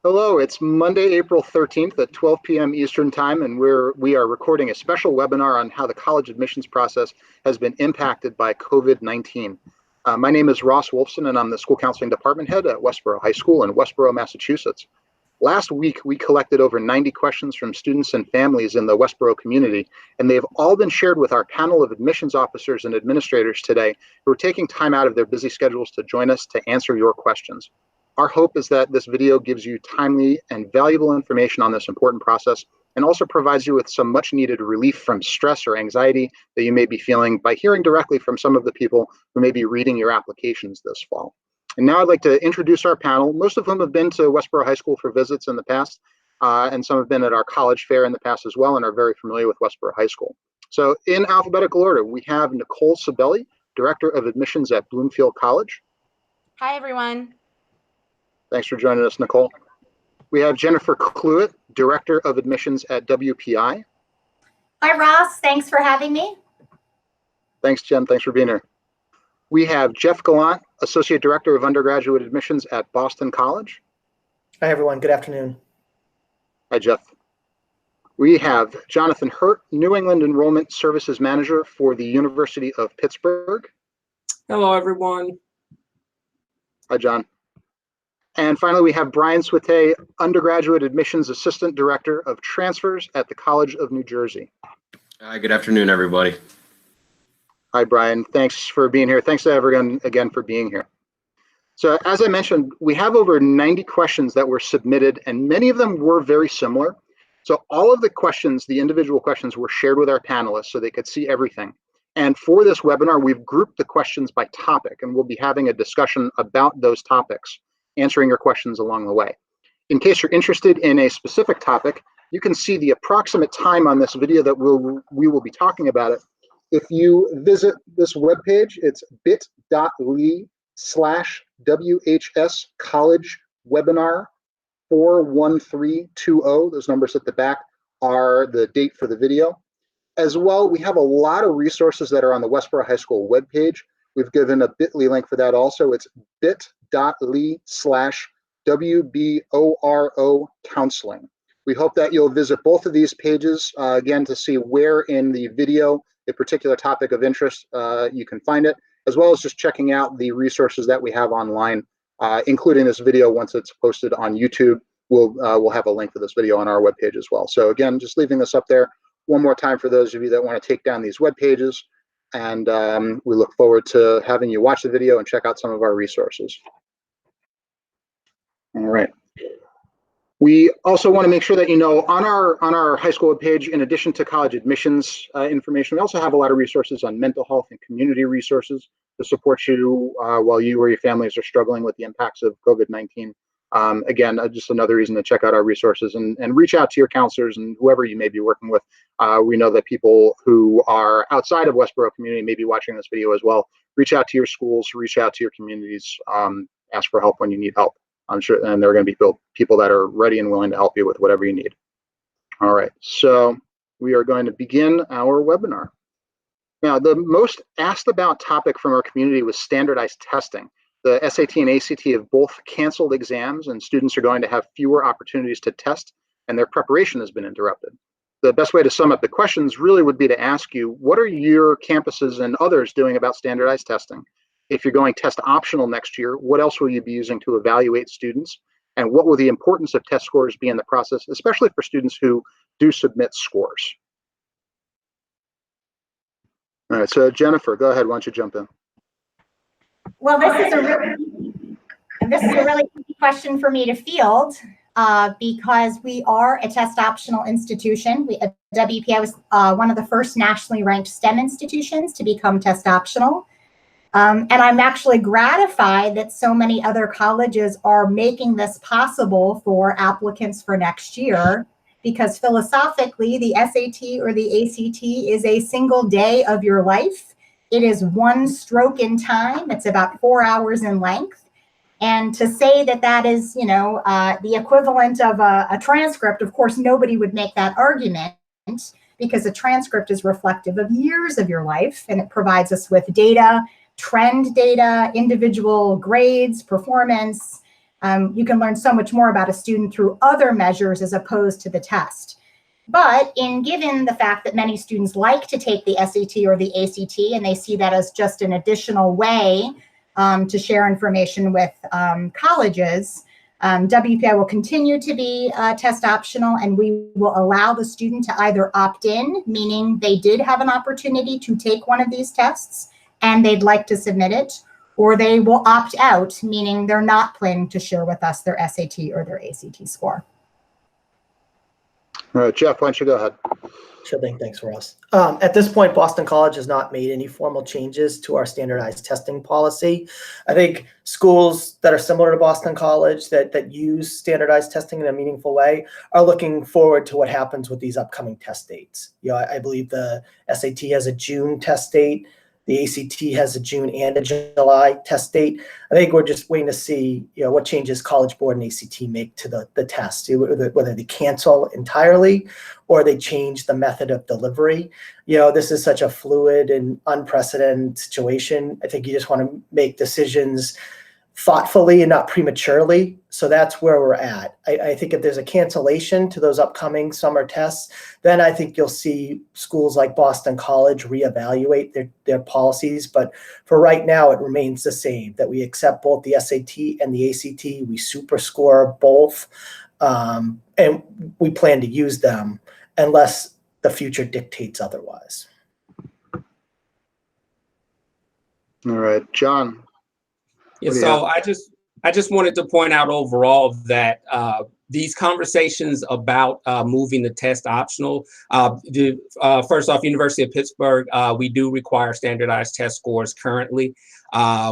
Hello, it's Monday, April 13th at 12 p.m. Eastern Time, and we are recording a special webinar on how the college admissions process has been impacted by COVID-19. My name is Ross Wolfson, and I'm the School Counseling Department Head at Westborough High School in Westborough, Massachusetts. Last week, we collected over 90 questions from students and families in the Westborough community, and they've all been shared with our panel of admissions officers and administrators today who are taking time out of their busy schedules to join us to answer your questions. Our hope is that this video gives you timely and valuable information on this important process and also provides you with some much needed relief from stress or anxiety that you may be feeling by hearing directly from some of the people who may be reading your applications this fall. And now I'd like to introduce our panel, most of whom have been to Westborough High School for visits in the past, and some have been at our college fair in the past as well and are very familiar with Westborough High School. So in alphabetical order, we have Nicole Sabelli, Director of Admissions at Bloomfield College. Hi, everyone. Thanks for joining us, Nicole. We have Jennifer Cluett, Director of Admissions at WPI. Hi, Ross. Thanks for having me. Thanks, Jen. Thanks for being here. We have Jeff Gallant, Associate Director of Undergraduate Admissions at Boston College. Hi, everyone. Good afternoon. Hi, Jeff. We have Jonathan Hurt, New England Enrollment Services Manager for the University of Pittsburgh. Hello, everyone. Hi, John. And finally, we have Brian Swite, Undergraduate Admissions Assistant Director of Transfers at the College of New Jersey. Hi, good afternoon, everybody. Hi, Brian. Thanks for being here. Thanks to everyone again for being here. So as I mentioned, we have over 90 questions that were submitted, and many of them were very similar. So all of the questions, the individual questions, were shared with our panelists so they could see everything. And for this webinar, we've grouped the questions by topic, and we'll be having a discussion about those topics, answering your questions along the way. In case you're interested in a specific topic, you can see the approximate time on this video that we will be talking about it. If you visit this webpage, it's bit.ly/WHS College Webinar 41320. Those numbers at the back are the date for the video. As well, we have a lot of resources that are on the Westborough High School webpage. We've given a bit.ly link for that also. It's bit.ly/WBORO Counseling. We hope that you'll visit both of these pages, again, to see where in the video a particular topic of interest you can find it, as well as just checking out the resources that we have online, including this video. Once it's posted on YouTube, we'll have a link for this video on our webpage as well. So again, just leaving this up there one more time for those of you that want to take down these web pages, and we look forward to having you watch the video and check out some of our resources. All right. We also want to make sure that you know on our high school webpage, in addition to college admissions information, we also have a lot of resources on mental health and community resources to support you while you or your families are struggling with the impacts of COVID-19. Again, just another reason to check out our resources and reach out to your counselors and whoever you may be working with. We know that people who are outside of Westborough community may be watching this video as well. Reach out to your schools, reach out to your communities, ask for help when you need help. I'm sure, and there are going to be people that are ready and willing to help you with whatever you need. All right, so we are going to begin our webinar. Now, the most asked about topic from our community was standardized testing. The SAT and ACT have both canceled exams, and students are going to have fewer opportunities to test, and their preparation has been interrupted. The best way to sum up the questions really would be to ask you, what are your campuses and others doing about standardized testing? If you're going test optional next year, what else will you be using to evaluate students? And what will the importance of test scores be in the process, especially for students who do submit scores? All right, so Jennifer, go ahead, why don't you jump in? Well, this is a really easy question for me to field because we are a test optional institution. WPI was one of the first nationally ranked STEM institutions to become test optional. And I'm actually gratified that so many other colleges are making this possible for applicants for next year, because philosophically, the SAT or the ACT is a single day of your life. It is one stroke in time. It's about 4 hours in length. And to say that that is, the equivalent of a transcript, of course, nobody would make that argument, because a transcript is reflective of years of your life, and it provides us with data, trend data, individual grades, performance, You can learn so much more about a student through other measures as opposed to the test. But given the fact that many students like to take the SAT or the ACT, and they see that as just an additional way to share information with colleges, WPI will continue to be test optional, and we will allow the student to either opt in, meaning they did have an opportunity to take one of these tests and they'd like to submit it, or they will opt out, meaning they're not planning to share with us their SAT or their ACT score. All right, Jeff, why don't you go ahead? Sure thing. Thanks, Ross. At this point, Boston College has not made any formal changes to our standardized testing policy. I think schools that are similar to Boston College that use standardized testing in a meaningful way are looking forward to what happens with these upcoming test dates. I believe the SAT has a June test date. The ACT has a June and a July test date. I think we're just waiting to see, what changes College Board and ACT make to the test, whether they cancel entirely or they change the method of delivery. This is such a fluid and unprecedented situation. I think you just want to make decisions thoughtfully and not prematurely. So that's where we're at. I think if there's a cancellation to those upcoming summer tests, then I think you'll see schools like Boston College reevaluate their policies. But for right now, it remains the same, that we accept both the SAT and the ACT. We super score both, and we plan to use them unless the future dictates otherwise. All right, John. Yeah, so I just wanted to point out overall that these conversations about moving the test optional, first off, University of Pittsburgh, we do require standardized test scores currently.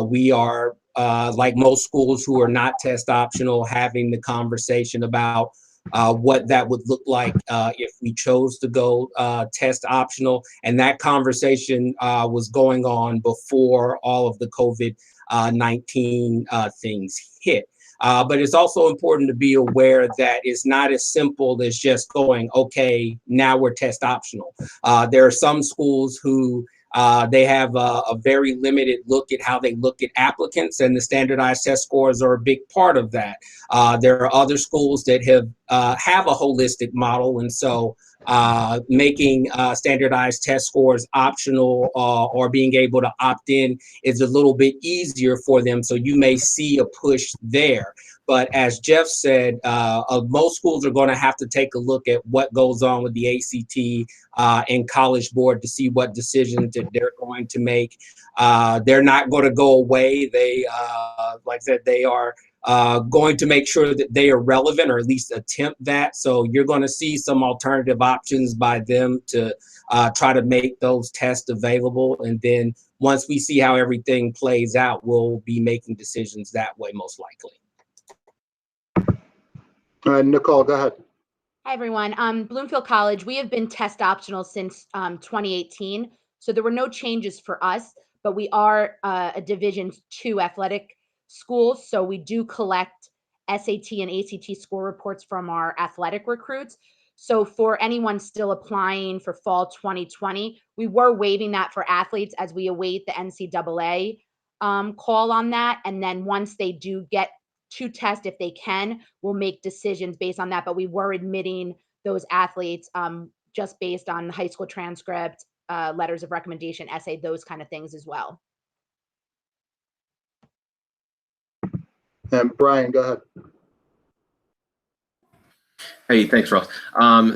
We are, like most schools who are not test optional, having the conversation about what that would look like if we chose to go test optional. And that conversation was going on before all of the COVID-19 things hit. But it's also important to be aware that it's not as simple as just going, okay, now we're test optional. There are some schools who they have a very limited look at how they look at applicants, and the standardized test scores are a big part of that. There are other schools that have a holistic model, and so making standardized test scores optional or being able to opt in is a little bit easier for them. So you may see a push there. But as Jeff said, most schools are going to have to take a look at what goes on with the ACT and College Board to see what decisions that they're going to make. They're not going to go away. They, like I said, they are going to make sure that they are relevant, or at least attempt that. So you're going to see some alternative options by them to try to make those tests available. And then once we see how everything plays out, we'll be making decisions that way, most likely. Nicole, go ahead. Hi, everyone. Bloomfield College, we have been test optional since 2018. So there were no changes for us, but we are a Division II athletic school. So we do collect SAT and ACT score reports from our athletic recruits. So for anyone still applying for fall 2020, we were waiving that for athletes as we await the NCAA call on that. And then once they do get to test, if they can, we'll make decisions based on that. But we were admitting those athletes just based on high school transcript, letters of recommendation, essay, those kind of things as well. And Brian, go ahead. Hey, thanks, Ross.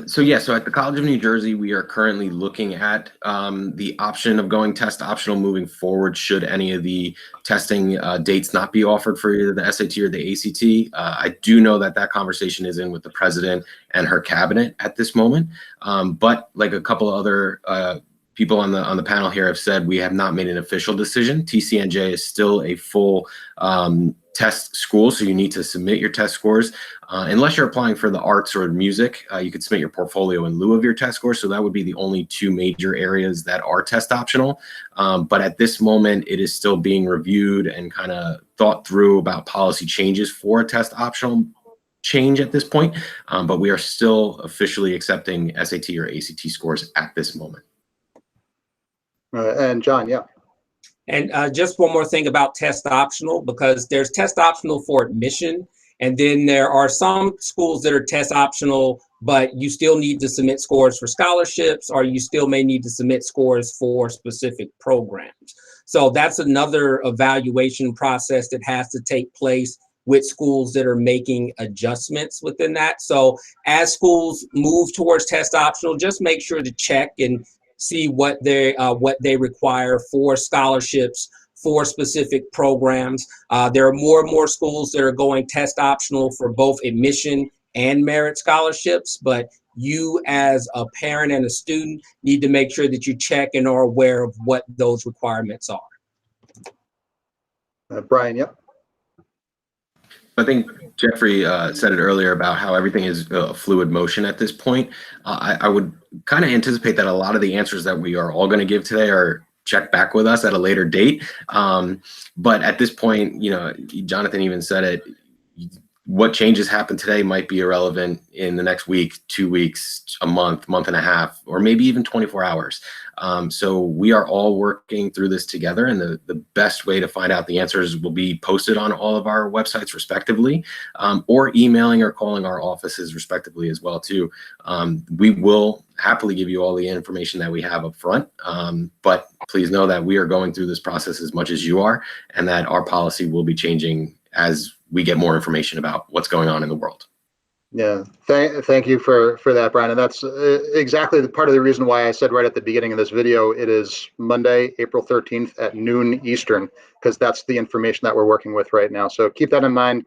So at the College of New Jersey, we are currently looking at the option of going test optional moving forward should any of the testing dates not be offered for either the SAT or the ACT. I do know that conversation is in with the president and her cabinet at this moment. But like a couple other people on the panel here have said, we have not made an official decision. TCNJ is still a full test school, so you need to submit your test scores. Unless you're applying for the arts or music, you could submit your portfolio in lieu of your test scores. So that would be the only two major areas that are test optional. But at this moment, it is still being reviewed and kind of thought through about policy changes for a test optional change at this point. But we are still officially accepting SAT or ACT scores at this moment. And John, yeah. And just one more thing about test optional, because there's test optional for admission And then there are some schools that are test optional, but you still need to submit scores for scholarships, or you still may need to submit scores for specific programs. So that's another evaluation process that has to take place with schools that are making adjustments within that. So as schools move towards test optional, just make sure to check and see what they require for scholarships for specific programs. There are more and more schools that are going test optional for both admission and merit scholarships, but you as a parent and a student need to make sure that you check and are aware of what those requirements are. Brian, yep. I think Jeffrey said it earlier about how everything is a fluid motion at this point. I would kind of anticipate that a lot of the answers that we are all going to give today are check back with us at a later date. But at this point, you know, Jonathan even said it, what changes happen today might be irrelevant in the next week, 2 weeks, a month, month and a half, or maybe even 24 hours. So we are all working through this together, and the best way to find out the answers will be posted on all of our websites respectively, or emailing or calling our offices respectively as well too. We will happily give you all the information that we have up front, but please know that we are going through this process as much as you are, and that our policy will be changing as we get more information about what's going on in the world. Yeah, thank you for that, Brian. And that's exactly the part of the reason why I said right at the beginning of this video, it is Monday, April 13th at noon Eastern, because that's the information that we're working with right now. So keep that in mind.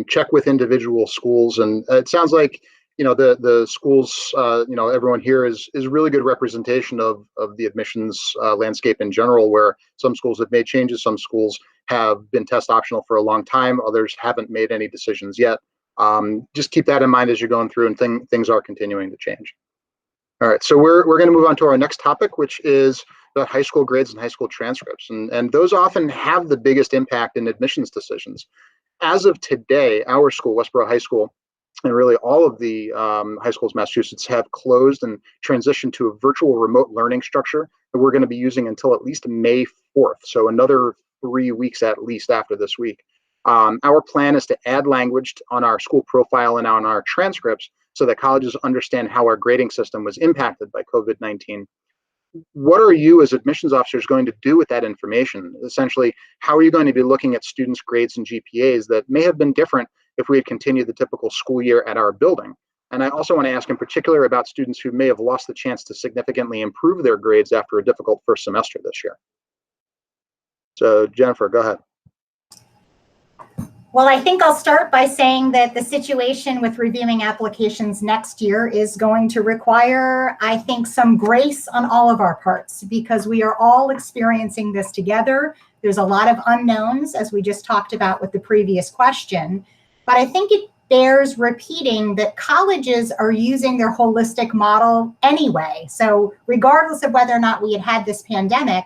Check with individual schools, and it sounds like, you know, the schools, you know, everyone here is really good representation of the admissions landscape in general, where some schools have made changes, some schools have been test optional for a long time, others haven't made any decisions yet. Just keep that in mind as you're going through, and things are continuing to change. All right, so we're going to move on to our next topic, which is about high school grades and high school transcripts, and those often have the biggest impact in admissions decisions. As of today, our school, Westborough High School, and really all of the high schools in Massachusetts have closed and transitioned to a virtual remote learning structure that we're going to be using until at least May 4th, so another 3 weeks at least after this week. Our plan is to add language on our school profile and on our transcripts so that colleges understand how our grading system was impacted by COVID-19. What are you as admissions officers going to do with that information? Essentially, how are you going to be looking at students' grades and GPAs that may have been different if we had continued the typical school year at our building? And I also want to ask in particular about students who may have lost the chance to significantly improve their grades after a difficult first semester this year. So Jennifer, go ahead. Well, I think I'll start by saying that the situation with reviewing applications next year is going to require, I think, some grace on all of our parts, because we are all experiencing this together. There's a lot of unknowns, as we just talked about with the previous question, but I think it bears repeating that colleges are using their holistic model anyway. So regardless of whether or not we had had this pandemic,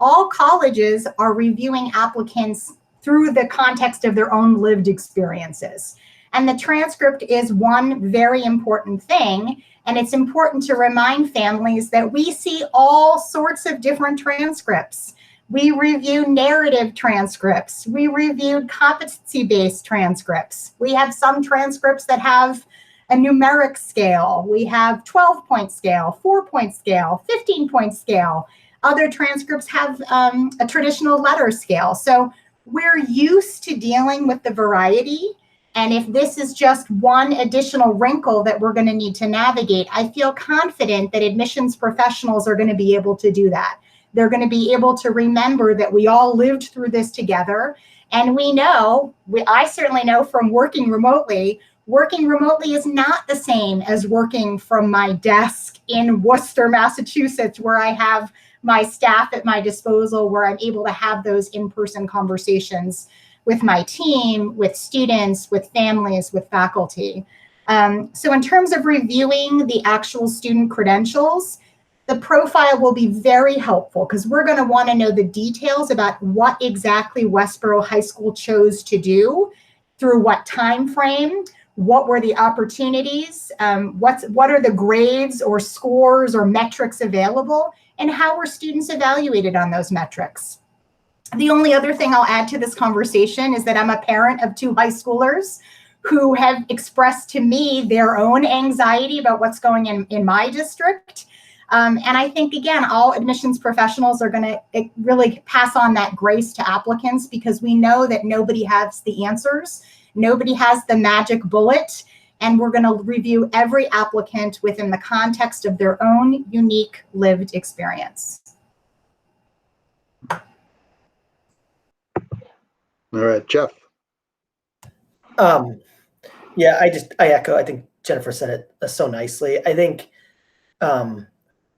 all colleges are reviewing applicants through the context of their own lived experiences. And the transcript is one very important thing. And it's important to remind families that we see all sorts of different transcripts. We review narrative transcripts. We reviewed competency-based transcripts. We have some transcripts that have a numeric scale. We have 12-point scale, 4-point scale, 15-point scale. Other transcripts have a traditional letter scale. So we're used to dealing with the variety. And if this is just one additional wrinkle that we're going to need to navigate, I feel confident that admissions professionals are going to be able to do that. They're going to be able to remember that we all lived through this together. And we know, I certainly know from working remotely is not the same as working from my desk in Worcester, Massachusetts, where I have my staff at my disposal, where I'm able to have those in-person conversations with my team, with students, with families, with faculty. So in terms of reviewing the actual student credentials, the profile will be very helpful, because we're going to want to know the details about what exactly Westborough High School chose to do, through what time frame, what were the opportunities, what are the grades or scores or metrics available, and how were students evaluated on those metrics. The only other thing I'll add to this conversation is that I'm a parent of 2 high schoolers who have expressed to me their own anxiety about what's going in my district. And I think, again, all admissions professionals are going to really pass on that grace to applicants, because we know that nobody has the answers. Nobody has the magic bullet. And we're going to review every applicant within the context of their own unique lived experience. All right, Jeff. Yeah, I echo. I think Jennifer said it so nicely. I think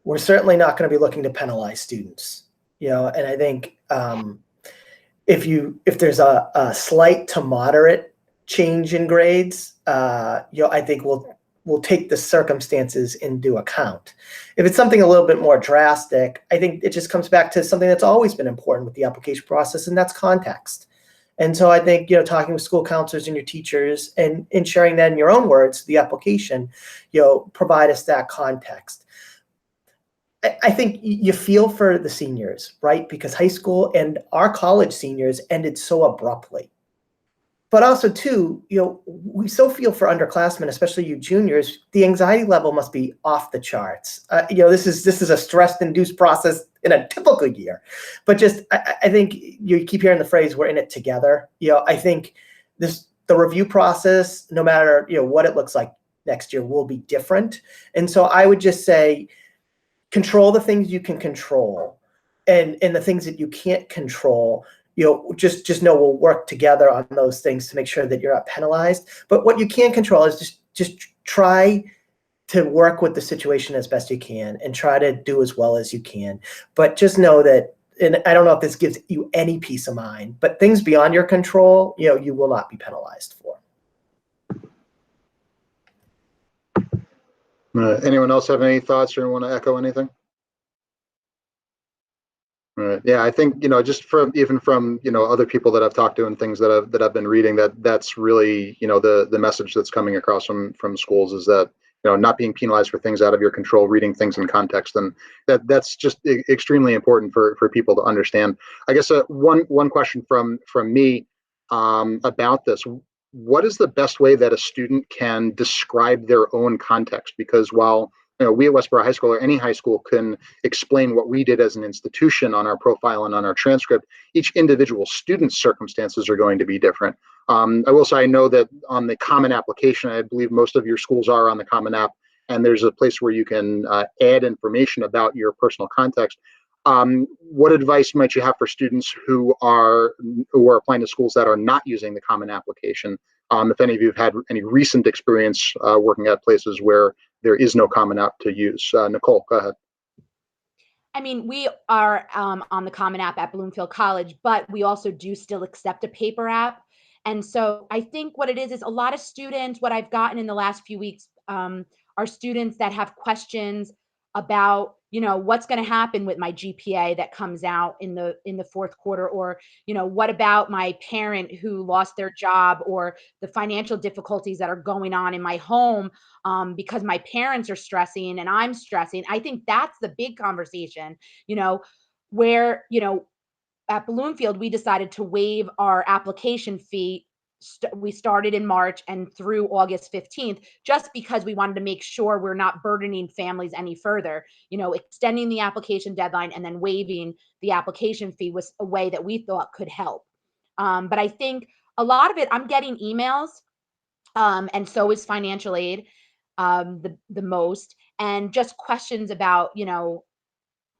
we're certainly not going to be looking to penalize students, and I think if there's a slight to moderate change in grades, I think we'll take the circumstances into account. If it's something a little bit more drastic, I think it just comes back to something that's always been important with the application process, and that's context. And so I think, talking with school counselors and your teachers and sharing that in your own words, the application, provide us that context. I think you feel for the seniors, right? Because high school and our college seniors ended so abruptly. But also, too, we so feel for underclassmen, especially you juniors. The anxiety level must be off the charts. This is a stress-induced process in a typical year. But just, I think you keep hearing the phrase, "We're in it together." I think the review process, no matter what it looks like next year, will be different. And so I would just say, control the things you can control, and the things that you can't control. Just know we'll work together on those things to make sure that you're not penalized. But what you can control is just try to work with the situation as best you can and try to do as well as you can. But just know that, and I don't know if this gives you any peace of mind, but things beyond your control, you will not be penalized for. Anyone else have any thoughts or want to echo anything? Right. Yeah, I think just from other people that I've talked to and things that I've been reading, that's really the message that's coming across from schools is that not being penalized for things out of your control, reading things in context, and that's just extremely important for people to understand. I guess one question from me about this: what is the best way that a student can describe their own context? Because while we at Westborough High School, or any high school, can explain what we did as an institution on our profile and on our transcript, each individual student's circumstances are going to be different. I will say, I know that on the Common application, I believe most of your schools are on the Common app, and there's a place where you can add information about your personal context. What advice might you have for students who are applying to schools that are not using the Common application? If any of you have had any recent experience working at places where there is no Common app to use. Nicole, go ahead. I mean, we are on the Common App at Bloomfield College, but we also do still accept a paper app. And so I think what it is a lot of students, what I've gotten in the last few weeks, are students that have questions about, what's going to happen with my GPA that comes out in the fourth quarter, or, what about my parent who lost their job, or the financial difficulties that are going on in my home because my parents are stressing and I'm stressing. I think that's the big conversation, where, at Bloomfield, we decided to waive our application fee. We started in March and through August 15th, just because we wanted to make sure we're not burdening families any further. Extending the application deadline and then waiving the application fee was a way that we thought could help. But I think a lot of it, I'm getting emails, and so is financial aid, the most, and just questions about,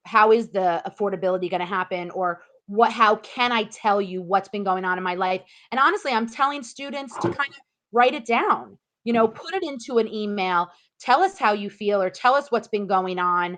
how is the affordability going to happen, or how can I tell you what's been going on in my life? And honestly, I'm telling students to kind of write it down, put it into an email, tell us how you feel, or tell us what's been going on.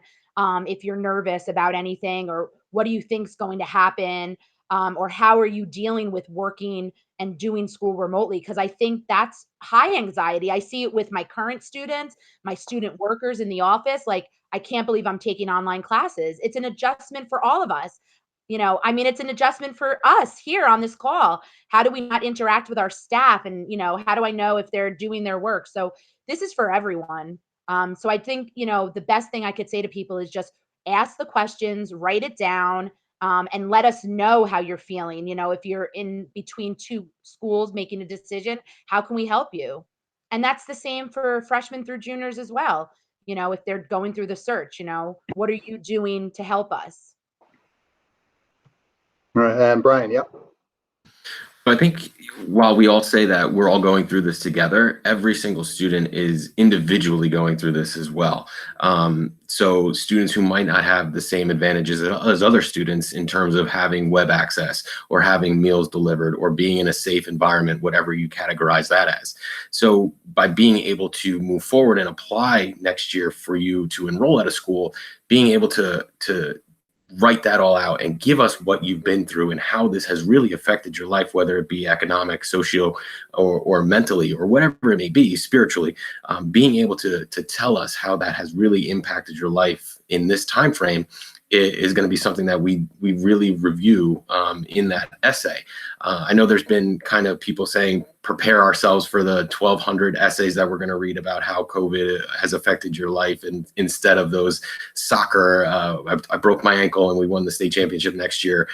If you're nervous about anything, or what do you think is going to happen? Or how are you dealing with working and doing school remotely? Because I think that's high anxiety. I see it with my current students, my student workers in the office. Like, I can't believe I'm taking online classes. It's an adjustment for all of us. It's an adjustment for us here on this call. How do we not interact with our staff? And, how do I know if they're doing their work? So this is for everyone. So I think, the best thing I could say to people is just ask the questions, write it down, and let us know how you're feeling. You know, if you're in between two schools making a decision, how can we help you? And that's the same for freshmen through juniors as well. You know, if they're going through the search, you know, what are you doing to help us? Right, and Brian, yep. I think while we all say that we're all going through this together, every single student is individually going through this as well. So students who might not have the same advantages as other students in terms of having web access or having meals delivered or being in a safe environment, whatever you categorize that as. So by being able to move forward and apply next year for you to enroll at a school, being able to write that all out and give us what you've been through and how this has really affected your life, whether it be economic, socio, or mentally, or whatever it may be, spiritually, being able to tell us how that has really impacted your life in this time frame is going to be something that we really review in that essay. I know there's been kind of people saying, prepare ourselves for the 1,200 essays that we're going to read about how COVID has affected your life, and instead of those soccer, I broke my ankle and we won the state championship next year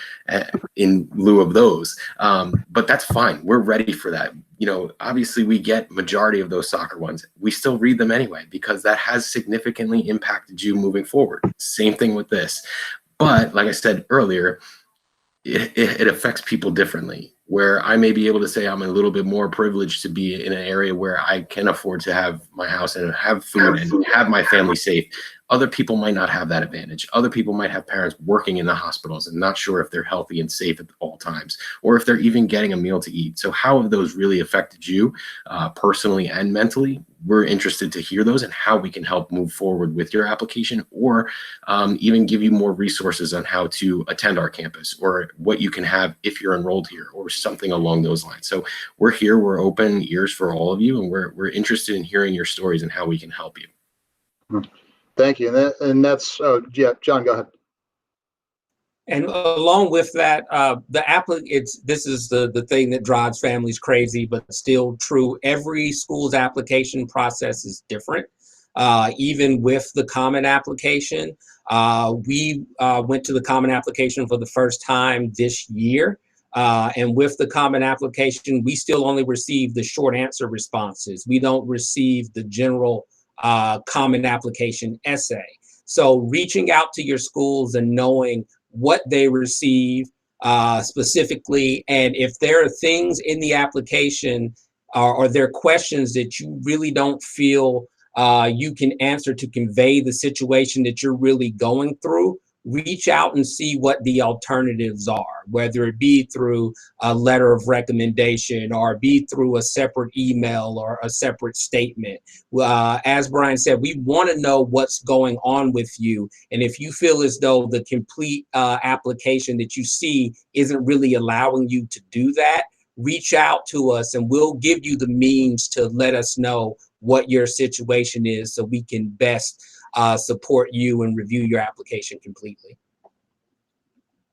in lieu of those. But that's fine. We're ready for that. You know, obviously we get majority of those soccer ones. We still read them anyway, because that has significantly impacted you moving forward. Same thing with this. But like I said earlier, it affects people differently, where I may be able to say I'm a little bit more privileged to be in an area where I can afford to have my house and have food and have my family safe. Other people might not have that advantage. Other people might have parents working in the hospitals and not sure if they're healthy and safe at all times, or if they're even getting a meal to eat. So how have those really affected you personally and mentally? We're interested to hear those and how we can help move forward with your application, or even give you more resources on how to attend our campus, or what you can have if you're enrolled here, or something along those lines. So we're here, we're open ears for all of you, and we're interested in hearing your stories and how we can help you. Thank you. And that's, yeah, John, go ahead. And along with that, this is the thing that drives families crazy, but still true. Every school's application process is different. Even with the common application, we went to the common application for the first time this year. And with the common application, we still only receive the short answer responses. We don't receive the general common application essay. So reaching out to your schools and knowing what they receive specifically, and if there are things in the application or there are questions that you really don't feel you can answer to convey the situation that you're really going through, reach out and see what the alternatives are, whether it be through a letter of recommendation or be through a separate email or a separate statement. As Brian said, we want to know what's going on with you. And if you feel as though the complete application that you see isn't really allowing you to do that, reach out to us and we'll give you the means to let us know what your situation is so we can best support you and review your application completely.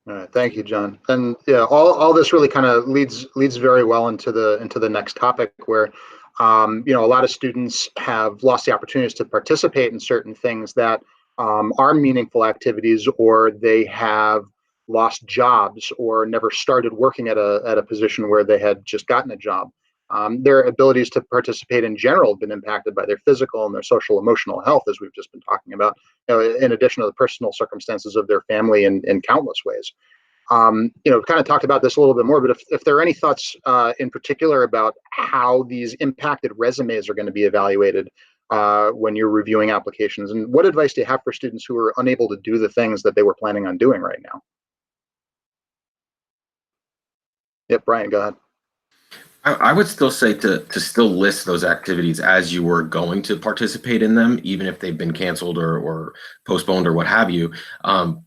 All right, thank you, John. And yeah, all this really kind of leads very well into the next topic, where you know, a lot of students have lost the opportunities to participate in certain things that are meaningful activities, or they have lost jobs or never started working at a position where they had just gotten a job. Their abilities to participate in general have been impacted by their physical and their social emotional health, as we've just been talking about, you know, in addition to the personal circumstances of their family in countless ways. You know, kind of talked about this a little bit more, but if there are any thoughts in particular about how these impacted resumes are going to be evaluated when you're reviewing applications, and what advice do you have for students who are unable to do the things that they were planning on doing right now? Yep, Brian, go ahead. I would still say to still list those activities as you were going to participate in them, even if they've been canceled or postponed or what have you,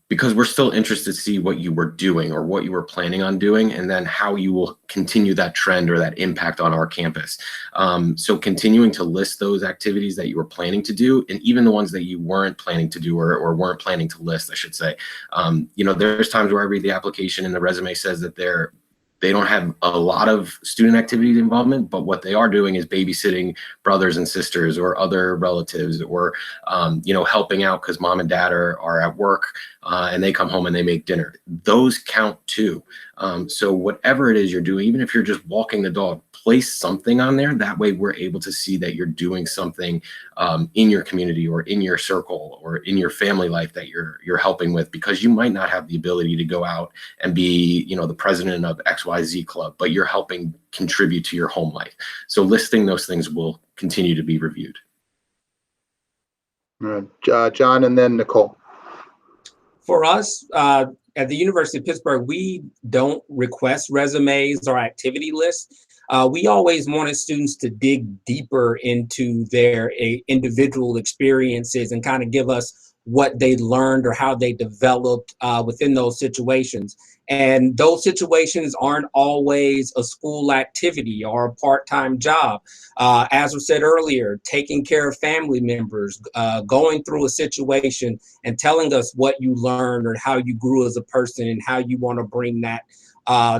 because we're still interested to see what you were doing or what you were planning on doing, and then how you will continue that trend or that impact on our campus. So continuing to list those activities that you were planning to do, and even the ones that you weren't planning to do or weren't planning to list, I should say. You know, there's times where I read the application and the resume says that they're They don't have a lot of student activity involvement, but what they are doing is babysitting brothers and sisters or other relatives, or helping out because mom and dad are at work and they come home and they make dinner. Those count too. So whatever it is you're doing, even if you're just walking the dog, place something on there. That way we're able to see that you're doing something in your community or in your circle or in your family life that you're helping with, because you might not have the ability to go out and be, the president of XYZ club, but you're helping contribute to your home life. So listing those things will continue to be reviewed. All right, John, and then Nicole. For us, at the University of Pittsburgh, we don't request resumes or activity lists. We always wanted students to dig deeper into their individual experiences and kind of give us what they learned or how they developed within those situations. And those situations aren't always a school activity or a part-time job. As was said earlier, taking care of family members, going through a situation and telling us what you learned or how you grew as a person and how you want to bring that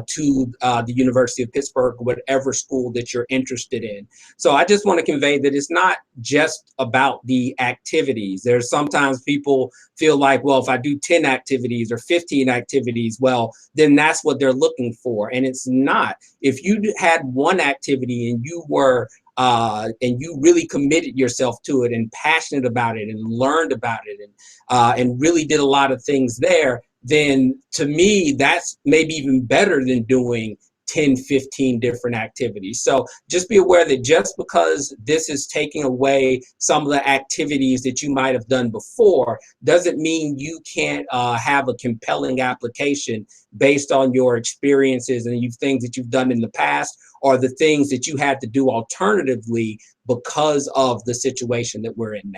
to the University of Pittsburgh, whatever school that you're interested in. So I just want to convey that it's not just about the activities. There's sometimes people feel like, well, if I do 10 activities or 15 activities, well, then that's what they're looking for. And it's not. If you had one activity and you were and you really committed yourself to it and passionate about it and learned about it and really did a lot of things there, then to me, that's maybe even better than doing 10, 15 different activities. So just be aware that just because this is taking away some of the activities that you might have done before doesn't mean you can't have a compelling application based on your experiences and things that you've done in the past or the things that you had to do alternatively because of the situation that we're in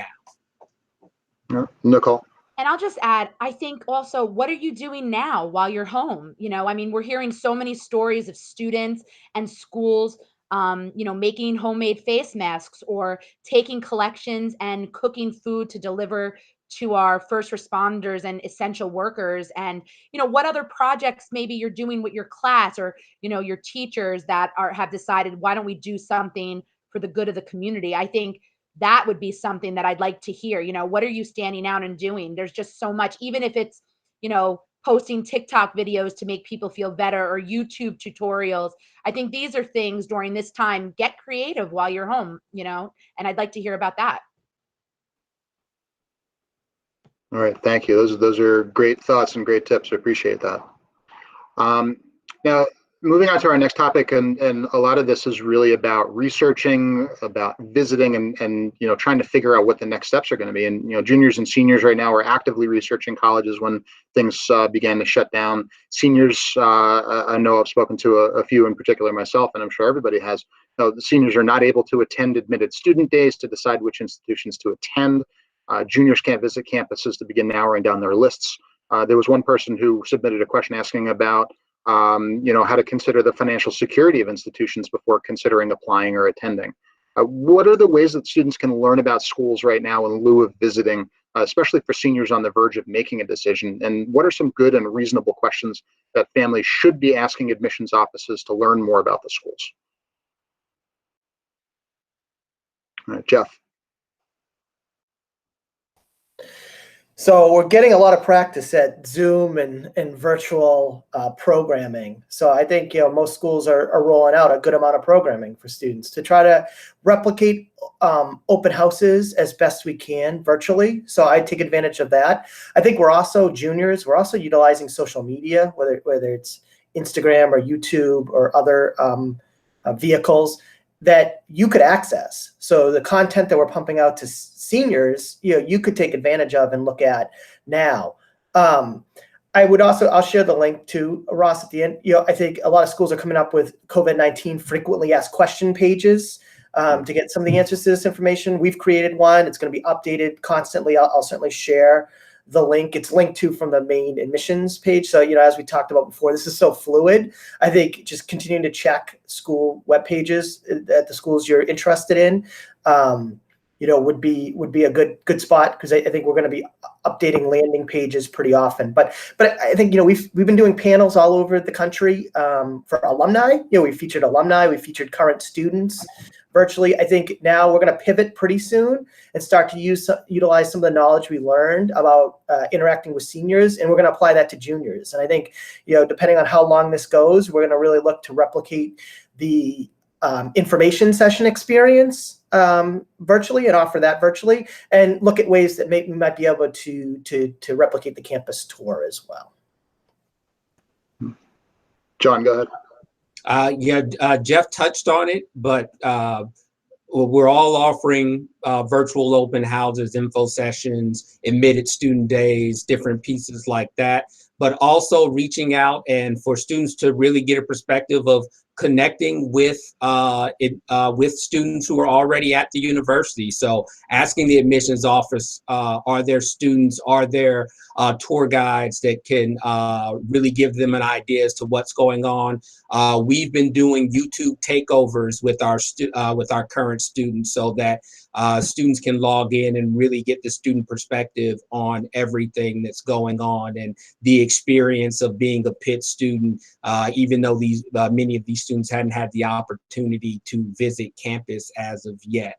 now. Nicole. And I'll just add, I think also, what are you doing now while you're home? We're hearing so many stories of students and schools, making homemade face masks or taking collections and cooking food to deliver to our first responders and essential workers. And, what other projects maybe you're doing with your class or, your teachers that have decided, why don't we do something for the good of the community? I think that would be something that I'd like to hear. What are you standing out and doing? There's just so much, even if it's, posting TikTok videos to make people feel better or YouTube tutorials. I think these are things during this time, get creative while you're home, and I'd like to hear about that. All right, thank you. Those are great thoughts and great tips. I appreciate that. Now, moving on to our next topic, and a lot of this is really about researching, about visiting, and trying to figure out what the next steps are going to be. And juniors and seniors right now are actively researching colleges when things began to shut down. Seniors, I know I've spoken to a few in particular myself, and I'm sure everybody has. The seniors are not able to attend admitted student days to decide which institutions to attend. Juniors can't visit campuses to begin narrowing down their lists. There was one person who submitted a question asking about how to consider the financial security of institutions before considering applying or attending. What are the ways that students can learn about schools right now in lieu of visiting, especially for seniors on the verge of making a decision? And what are some good and reasonable questions that families should be asking admissions offices to learn more about the schools? All right, Jeff. So we're getting a lot of practice at Zoom and virtual programming. So I think most schools are rolling out a good amount of programming for students to try to replicate open houses as best we can virtually. So I take advantage of that. I think we're also utilizing social media, whether it's Instagram or YouTube or other vehicles that you could access. So the content that we're pumping out to seniors, you could take advantage of and look at now. I'll share the link to Ross at the end. I think a lot of schools are coming up with COVID-19 frequently asked question pages to get some of the answers to this information. We've created one. It's going to be updated constantly. I'll certainly share the link. It's linked to from the main admissions page. So, as we talked about before, this is so fluid. I think just continuing to check school web pages at the schools you're interested in would be a good spot, because I think we're going to be updating landing pages pretty often. But I think we've been doing panels all over the country for alumni. We featured alumni, we featured current students virtually. I think now we're going to pivot pretty soon and start to utilize some of the knowledge we learned about interacting with seniors, and we're going to apply that to juniors. And I think depending on how long this goes, we're going to really look to replicate the information session experience virtually and offer that virtually, and look at ways that we might be able to replicate the campus tour as well. John, go ahead. Jeff touched on it, but we're all offering virtual open houses, info sessions, admitted student days, different pieces like that, but also reaching out and for students to really get a perspective of connecting with students who are already at the university. So asking the admissions office, are there students, are there tour guides that can really give them an idea as to what's going on. We've been doing YouTube takeovers with our current students, so that students can log in and really get the student perspective on everything that's going on and the experience of being a Pitt student, even though many of these students hadn't had the opportunity to visit campus as of yet.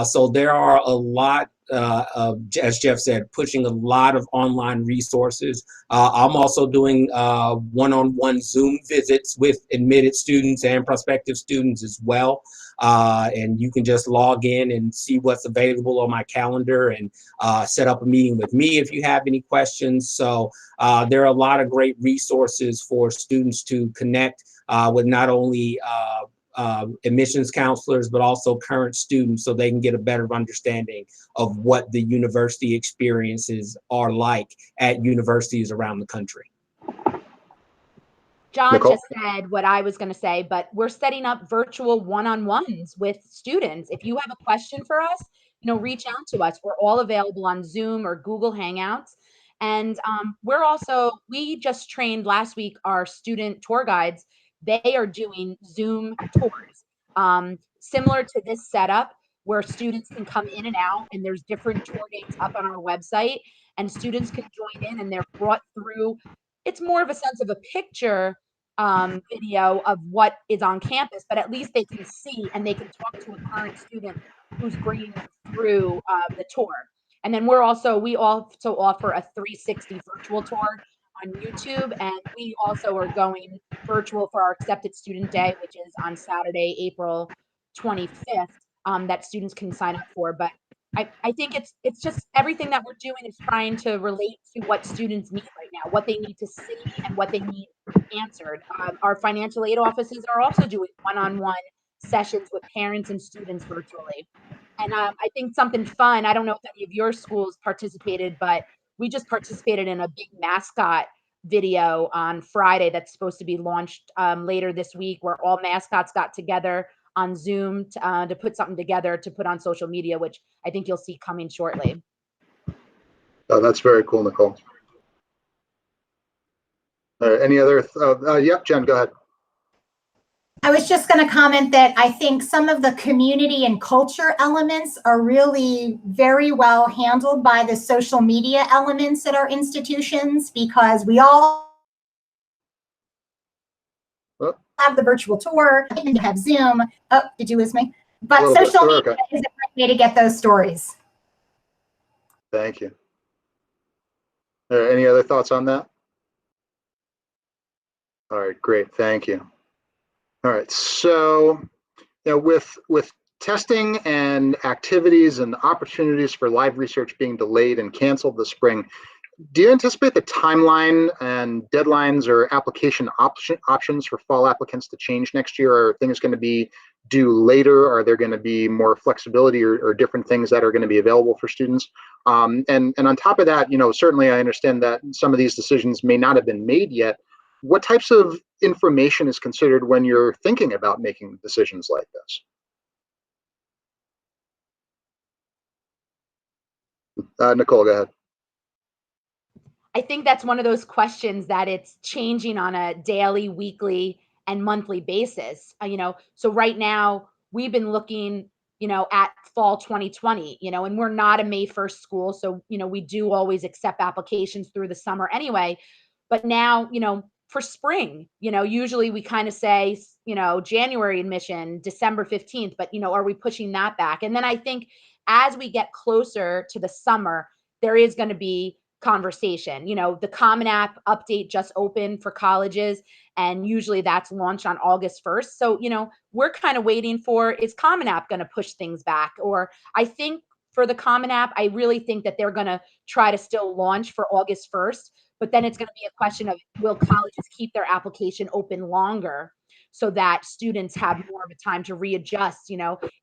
So there are a lot, as Jeff said, pushing a lot of online resources. I'm also doing one-on-one Zoom visits with admitted students and prospective students as well. And you can just log in and see what's available on my calendar and set up a meeting with me if you have any questions. So there are a lot of great resources for students to connect with not only admissions counselors, but also current students, so they can get a better understanding of what the university experiences are like at universities around the country. John Nicole? just said what I was going to say, but we're setting up virtual one-on-ones with students. If you have a question for us, reach out to us. We're all available on Zoom or Google Hangouts. And we just trained last week our student tour guides. They are doing Zoom tours, similar to this setup, where students can come in and out, and there's different tour dates up on our website, and students can join in, and they're brought through. It's more of a sense of a picture video of what is on campus, but at least they can see and they can talk to a current student who's bringing them through the tour. And then we also offer a 360 virtual tour on YouTube, and we also are going virtual for our Accepted Student Day, which is on Saturday, April 25th, that students can sign up for. But I think it's just everything that we're doing is trying to relate to what students need right now, what they need to see and what they need answered. Our financial aid offices are also doing one-on-one sessions with parents and students virtually. And I think something fun, I don't know if any of your schools participated, but we just participated in a big mascot video on Friday that's supposed to be launched later this week, where all mascots got together on Zoom to put something together to put on social media, which I think you'll see coming shortly. Oh, that's very cool, Nicole. Any other? Yep, Jen, go ahead. I was just going to comment that I think some of the community and culture elements are really very well handled by the social media elements at our institutions, because we all have the virtual tour and have Zoom. Oh, did you lose me? But social media is a great way to get those stories. Thank you. Any other thoughts on that? All right, great, thank you. All right, so with testing and activities and opportunities for live research being delayed and canceled this spring, do you anticipate the timeline and deadlines or application options for fall applicants to change next year? Are things going to be due later? Are there going to be more flexibility or different things that are going to be available for students? And on top of that, certainly I understand that some of these decisions may not have been made yet. What types of information is considered when you're thinking about making decisions like this? Nicole, go ahead. I think that's one of those questions that it's changing on a daily, weekly, and monthly basis. So right now we've been looking at fall 2020, and we're not a May 1st school. So, we do always accept applications through the summer anyway. But now, for spring, usually we kind of say, January admission, December 15th, but, are we pushing that back? And then I think as we get closer to the summer, there is going to be conversation. The Common App update just opened for colleges, and usually that's launched on August 1st. So, we're kind of waiting for, is Common App going to push things back? Or I think for the Common App, I really think that they're going to try to still launch for August 1st, but then it's going to be a question of, will colleges keep their application open longer so that students have more of a time to readjust?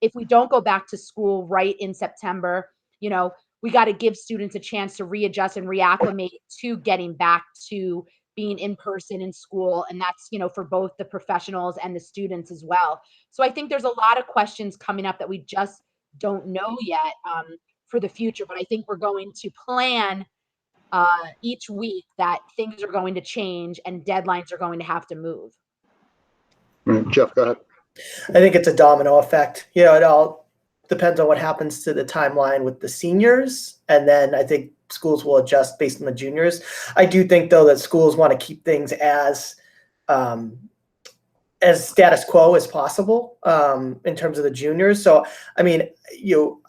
If we don't go back to school right in September, we got to give students a chance to readjust and reacclimate to getting back to being in person in school. And that's, for both the professionals and the students as well. So I think there's a lot of questions coming up that we just don't know yet for the future. But I think we're going to plan each week that things are going to change and deadlines are going to have to move. Jeff, go ahead. I think it's a domino effect. It all depends on what happens to the timeline with the seniors. And then I think schools will adjust based on the juniors. I do think, though, that schools want to keep things as status quo as possible in terms of the juniors. So, I mean,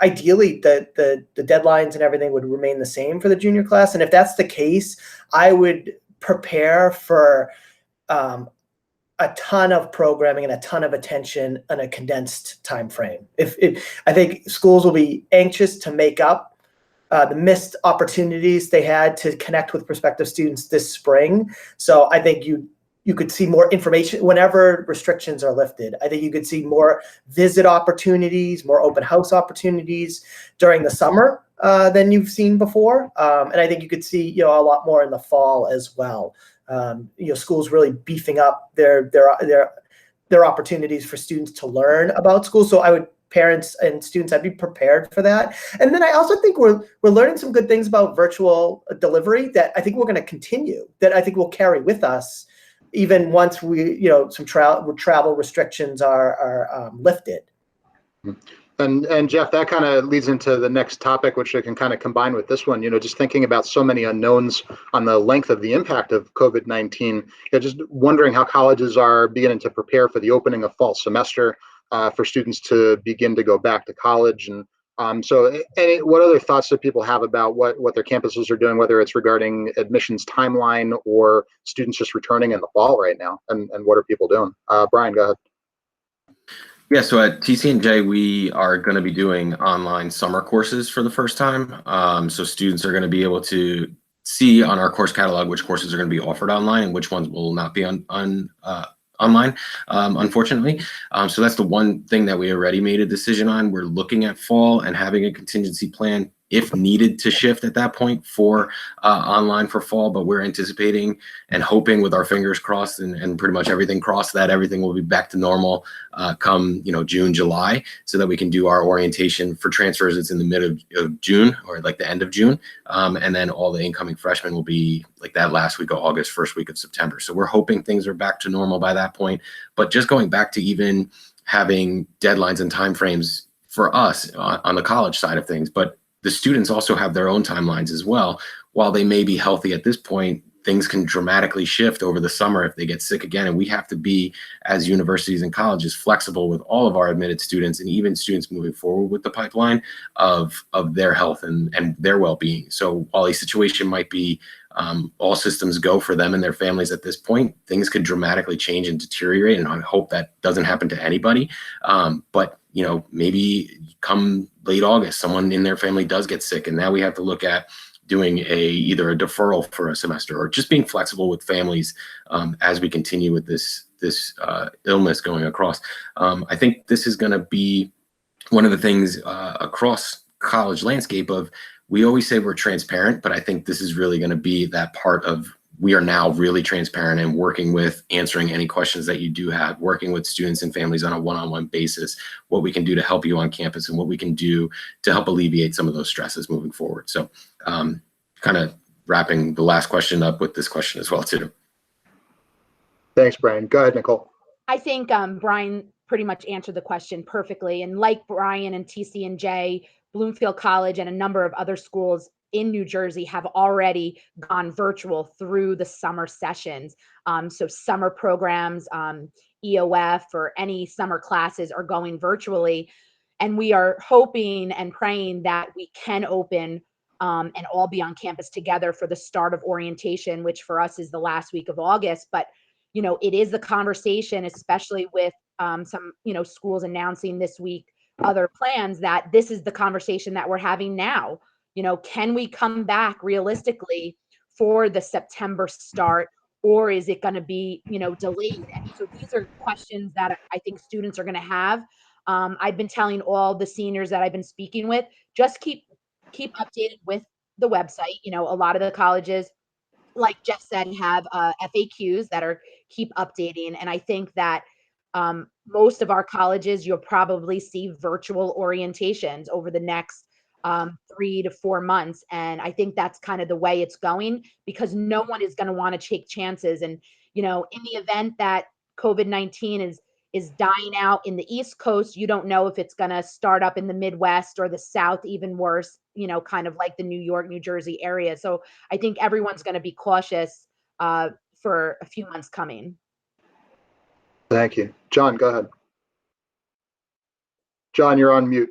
ideally the deadlines and everything would remain the same for the junior class. And if that's the case, I would prepare for a ton of programming and a ton of attention in a condensed time frame. I think schools will be anxious to make up the missed opportunities they had to connect with prospective students this spring. So I think you could see more information whenever restrictions are lifted. I think you could see more visit opportunities, more open house opportunities during the summer than you've seen before. And I think you could see, a lot more in the fall as well. Schools really beefing up their opportunities for students to learn about school. So parents and students, I'd be prepared for that. And then I also think we're learning some good things about virtual delivery that I think we're going to continue, that I think we'll carry with us even once some travel restrictions are lifted. And Jeff, that kind of leads into the next topic, which I can kind of combine with this one, just thinking about so many unknowns on the length of the impact of COVID-19, just wondering how colleges are beginning to prepare for the opening of fall semester for students to begin to go back to college. And what other thoughts do people have about what their campuses are doing, whether it's regarding admissions timeline or students just returning in the fall right now? And what are people doing? Brian, go ahead. Yeah, so at TC&J, we are going to be doing online summer courses for the first time. So students are going to be able to see on our course catalog which courses are going to be offered online and which ones will not be online, unfortunately. So that's the one thing that we already made a decision on. We're looking at fall and having a contingency plan if needed to shift at that point for online for fall, but we're anticipating and hoping with our fingers crossed and pretty much everything crossed that everything will be back to normal come June, July, so that we can do our orientation for transfers. It's in the mid of June or like the end of June. And then all the incoming freshmen will be like that last week of August, first week of September. So we're hoping things are back to normal by that point. But just going back to even having deadlines and timeframes for us on the college side of things, but the students also have their own timelines as well. While they may be healthy at this point, things can dramatically shift over the summer if they get sick again. And we have to be, as universities and colleges, flexible with all of our admitted students and even students moving forward with the pipeline of their health and their well-being. So while a situation might be all systems go for them and their families at this point, things could dramatically change and deteriorate. And I hope that doesn't happen to anybody. But maybe come late August, someone in their family does get sick, and now we have to look at doing either a deferral for a semester or just being flexible with families as we continue with this illness going across. I think this is going to be one of the things across college landscape of, we always say we're transparent, but I think this is really going to be that part of, we are now really transparent and working with answering any questions that you do have, working with students and families on a one-on-one basis, what we can do to help you on campus and what we can do to help alleviate some of those stresses moving forward. So kind of wrapping the last question up with this question as well too. Thanks, Brian. Go ahead, Nicole. I think Brian pretty much answered the question perfectly. And like Brian and TC&J, Bloomfield College and a number of other schools in New Jersey have already gone virtual through the summer sessions. So summer programs, EOF or any summer classes are going virtually. And we are hoping and praying that we can open and all be on campus together for the start of orientation, which for us is the last week of August. But, you know, it is the conversation, especially with some, you know, schools announcing this week other plans, that this is the conversation that we're having now. You know, can we come back realistically for the September start, or is it going to be, you know, delayed? And so these are questions that I think students are going to have. I've been telling all the seniors that I've been speaking with, just keep updated with the website. You know, a lot of the colleges, like Jeff said, have FAQs that are keep updating. And I think that most of our colleges, you'll probably see virtual orientations over the next 3 to 4 months. And I think that's kind of the way it's going, because no one is going to want to take chances. And, you know, in the event that COVID-19 is dying out in the East Coast, you don't know if it's going to start up in the Midwest or the South, even worse, you know, kind of like the New York, New Jersey area. So I think everyone's going to be cautious for a few months coming. Thank you. John, go ahead. John, you're on mute.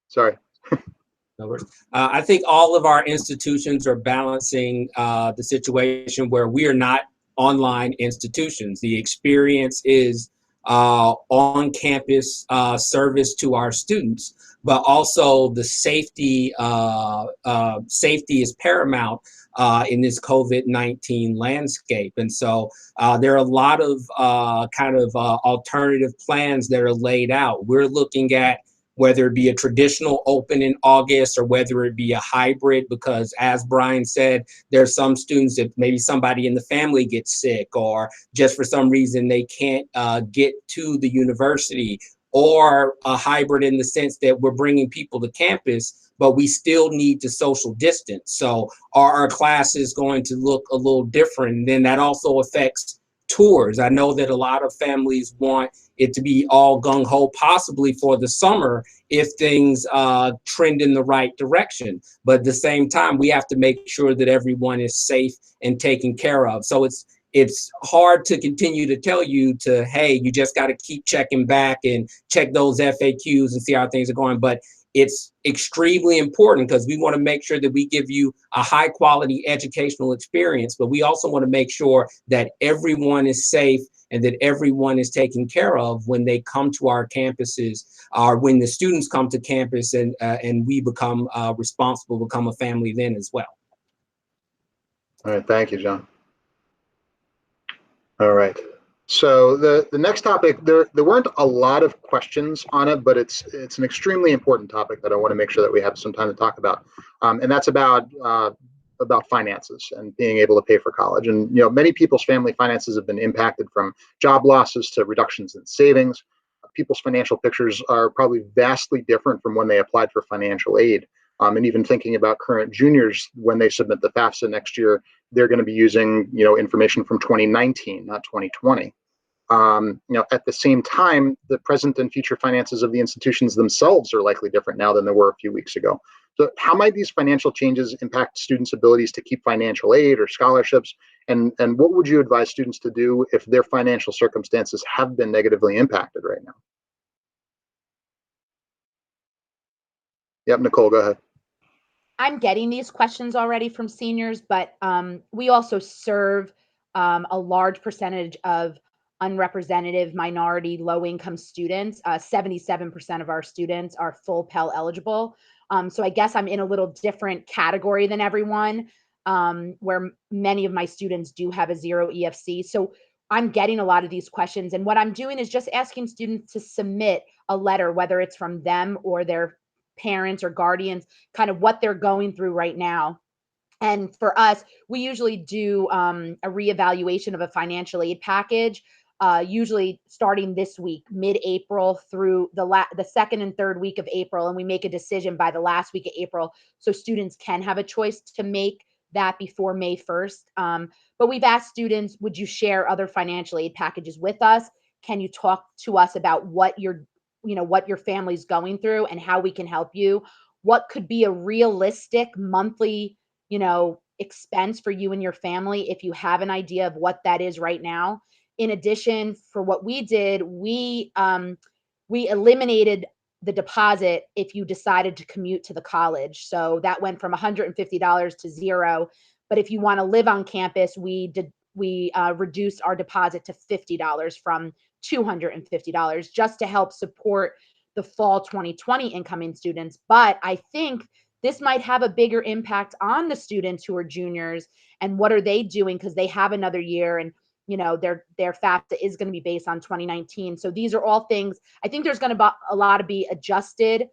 Sorry. No worries. I think all of our institutions are balancing the situation where we are not online institutions. The experience is on-campus service to our students, but also the safety is paramount in this COVID-19 landscape. And so there are a lot of alternative plans that are laid out. We're looking at whether it be a traditional open in August or whether it be a hybrid, because as Brian said, there's some students that maybe somebody in the family gets sick, or just for some reason they can't get to the university, or a hybrid in the sense that we're bringing people to campus, but we still need to social distance. So are our classes going to look a little different? And then that also affects tours. I know that a lot of families want it to be all gung-ho possibly for the summer if things trend in the right direction. But at the same time, we have to make sure that everyone is safe and taken care of. So it's hard to continue to tell you to, hey, you just got to keep checking back and check those FAQs and see how things are going. But it's extremely important because we want to make sure that we give you a high quality educational experience, but we also want to make sure that everyone is safe and that everyone is taken care of when they come to our campuses, or when the students come to campus, and we become responsible, become a family then as well. All right, thank you, John. All right. So the next topic, there weren't a lot of questions on it, but it's an extremely important topic that I want to make sure that we have some time to talk about, and that's about finances and being able to pay for college. And you know, many people's family finances have been impacted, from job losses to reductions in savings. People's financial pictures are probably vastly different from when they applied for financial aid. And even thinking about current juniors, when they submit the FAFSA next year, they're going to be using, you know, information from 2019, not 2020. You know, at the same time, the present and future finances of the institutions themselves are likely different now than they were a few weeks ago. So how might these financial changes impact students' abilities to keep financial aid or scholarships? And what would you advise students to do if their financial circumstances have been negatively impacted right now? Yep, Nicole, go ahead. I'm getting these questions already from seniors, but we also serve a large percentage of unrepresented, minority, low-income students. 77% of our students are full Pell eligible. So I guess I'm in a little different category than everyone, where many of my students do have a 0 EFC. So I'm getting a lot of these questions. And what I'm doing is just asking students to submit a letter, whether it's from them or their parents or guardians, kind of what they're going through right now. And for us, we usually do a reevaluation of a financial aid package, usually starting this week, mid-April through the second and third week of April. And we make a decision by the last week of April, so students can have a choice to make that before May 1st. But we've asked students, would you share other financial aid packages with us? can you talk to us about what your family's going through and how we can help you? What could be a realistic monthly, expense for you and your family if you have an idea of what that is right now? In addition, for what we did, we eliminated the deposit if you decided to commute to the college. So that went from $150 to $0. But if you want to live on campus, we reduced our deposit to $50 from $250, just to help support the fall 2020 incoming students. But I think this might have a bigger impact on the students who are juniors, and what are they doing, because they have another year, and their FAFSA is going to be based on 2019. So these are all things I think there's going to be a lot to be adjusted,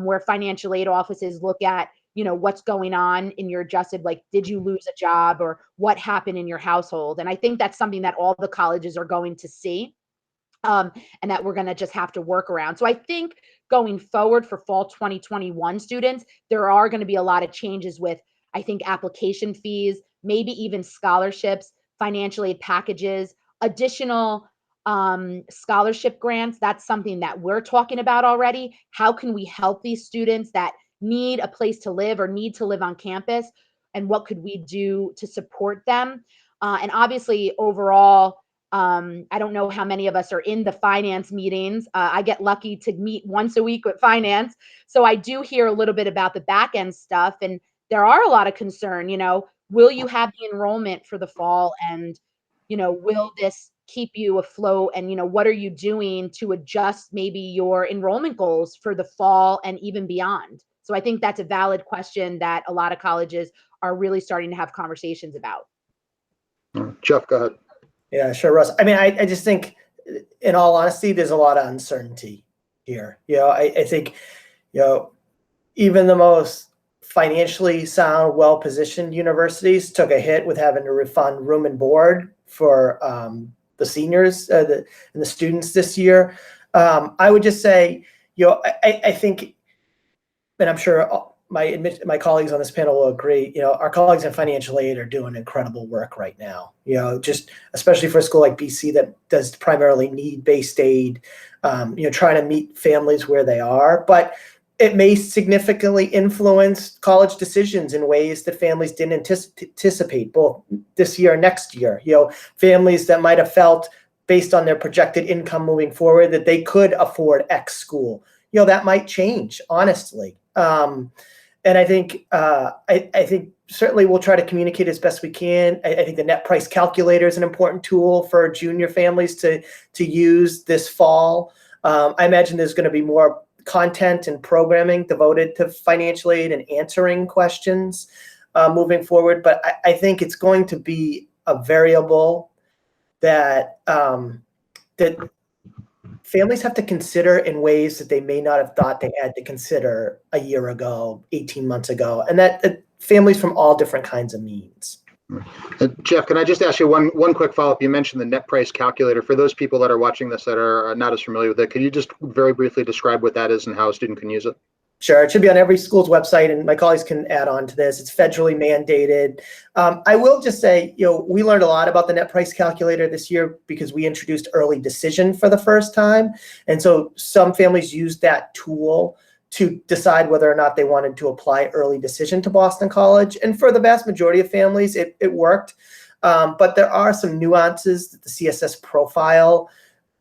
where financial aid offices look at what's going on in your adjusted, like, did you lose a job, or what happened in your household? And I think that's something that all the colleges are going to see, and that we're going to just have to work around. So I think going forward for fall 2021 students, there are going to be a lot of changes with, I think, application fees, maybe even scholarships, financial aid packages, additional scholarship grants. That's something that we're talking about already. How can we help these students that need a place to live or need to live on campus? And what could we do to support them? And obviously, overall, I don't know how many of us are in the finance meetings. I get lucky to meet once a week with finance. So I do hear a little bit about the back end stuff. And there are a lot of concern, will you have the enrollment for the fall? And, will this keep you afloat? And, what are you doing to adjust maybe your enrollment goals for the fall and even beyond? So I think that's a valid question that a lot of colleges are really starting to have conversations about. Jeff, go ahead. Yeah, sure, Russ. I mean, I just think, in all honesty, there's a lot of uncertainty here. I think, even the most financially sound, well-positioned universities took a hit with having to refund room and board for the seniors and the students this year. I would just say, I think, and I'm sure my colleagues on this panel will agree, our colleagues in financial aid are doing incredible work right now, just especially for a school like BC that does primarily need-based aid, trying to meet families where they are. But it may significantly influence college decisions in ways that families didn't anticipate, both this year and next year. Families that might have felt, based on their projected income moving forward, that they could afford X school. That might change, honestly. And I think I think certainly we'll try to communicate as best we can. I think the net price calculator is an important tool for junior families to use this fall. I imagine there's going to be more content and programming devoted to financial aid and answering questions moving forward. But I think it's going to be a variable that that families have to consider in ways that they may not have thought they had to consider a year ago, 18 months ago, and that families from all different kinds of means. Jeff, can I just ask you one quick follow-up? You mentioned the net price calculator. For those people that are watching this that are not as familiar with it, could you just very briefly describe what that is and how a student can use it? Sure. It should be on every school's website, and my colleagues can add on to this. It's federally mandated. I will just say, we learned a lot about the net price calculator this year because we introduced early decision for the first time. And so some families used that tool to decide whether or not they wanted to apply early decision to Boston College. And for the vast majority of families, it worked. But there are some nuances that the CSS profile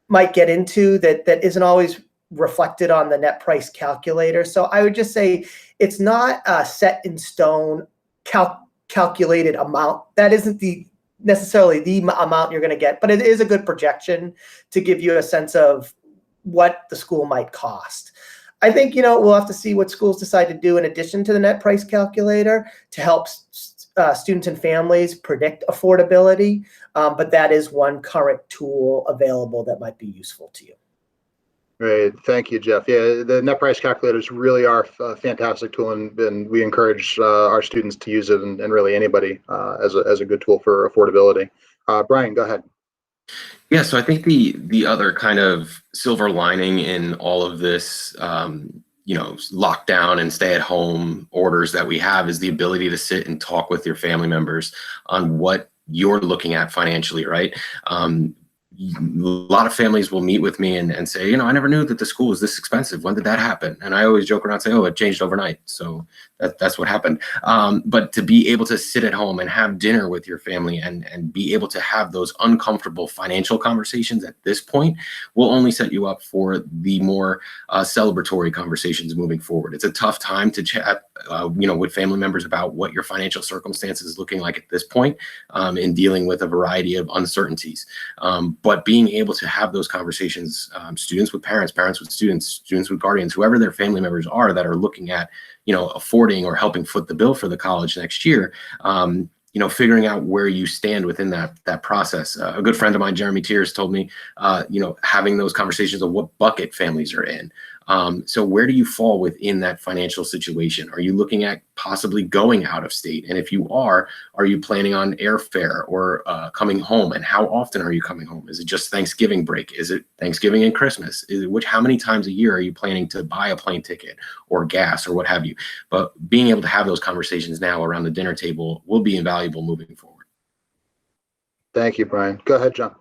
might get into that isn't always reflected on the net price calculator. So I would just say it's not a set in stone calculated amount. That isn't necessarily the amount you're going to get, but it is a good projection to give you a sense of what the school might cost. I think, we'll have to see what schools decide to do in addition to the net price calculator to help students and families predict affordability. But that is one current tool available that might be useful to you. Great. Thank you, Jeff. Yeah, the net price calculators really are a fantastic tool, and we encourage our students to use it, and really anybody as a good tool for affordability. Brian, go ahead. Yeah, so I think the other kind of silver lining in all of this, lockdown and stay at home orders that we have is the ability to sit and talk with your family members on what you're looking at financially, right? a lot of families will meet with me and say, you know, I never knew that the school was this expensive. When did that happen? And I always joke around and say, oh, it changed overnight. So that's what happened. But to be able to sit at home and have dinner with your family and be able to have those uncomfortable financial conversations at this point will only set you up for the more celebratory conversations moving forward. It's a tough time to chat, you know, with family members about what your financial circumstances is looking like at this point in dealing with a variety of uncertainties. But being able to have those conversations, students with parents, parents with students, students with guardians, whoever their family members are that are looking at, you know, affording or helping foot the bill for the college next year, you know, figuring out where you stand within that process. A good friend of mine, Jeremy Tiers, told me, you know, having those conversations of what bucket families are in. So where do you fall within that financial situation? Are you looking at possibly going out of state? And if you are you planning on airfare or coming home? And how often are you coming home? Is it just Thanksgiving break? Is it Thanksgiving and Christmas? How many times a year are you planning to buy a plane ticket or gas or what have you? But being able to have those conversations now around the dinner table will be invaluable moving forward. Thank you, Brian. Go ahead, John.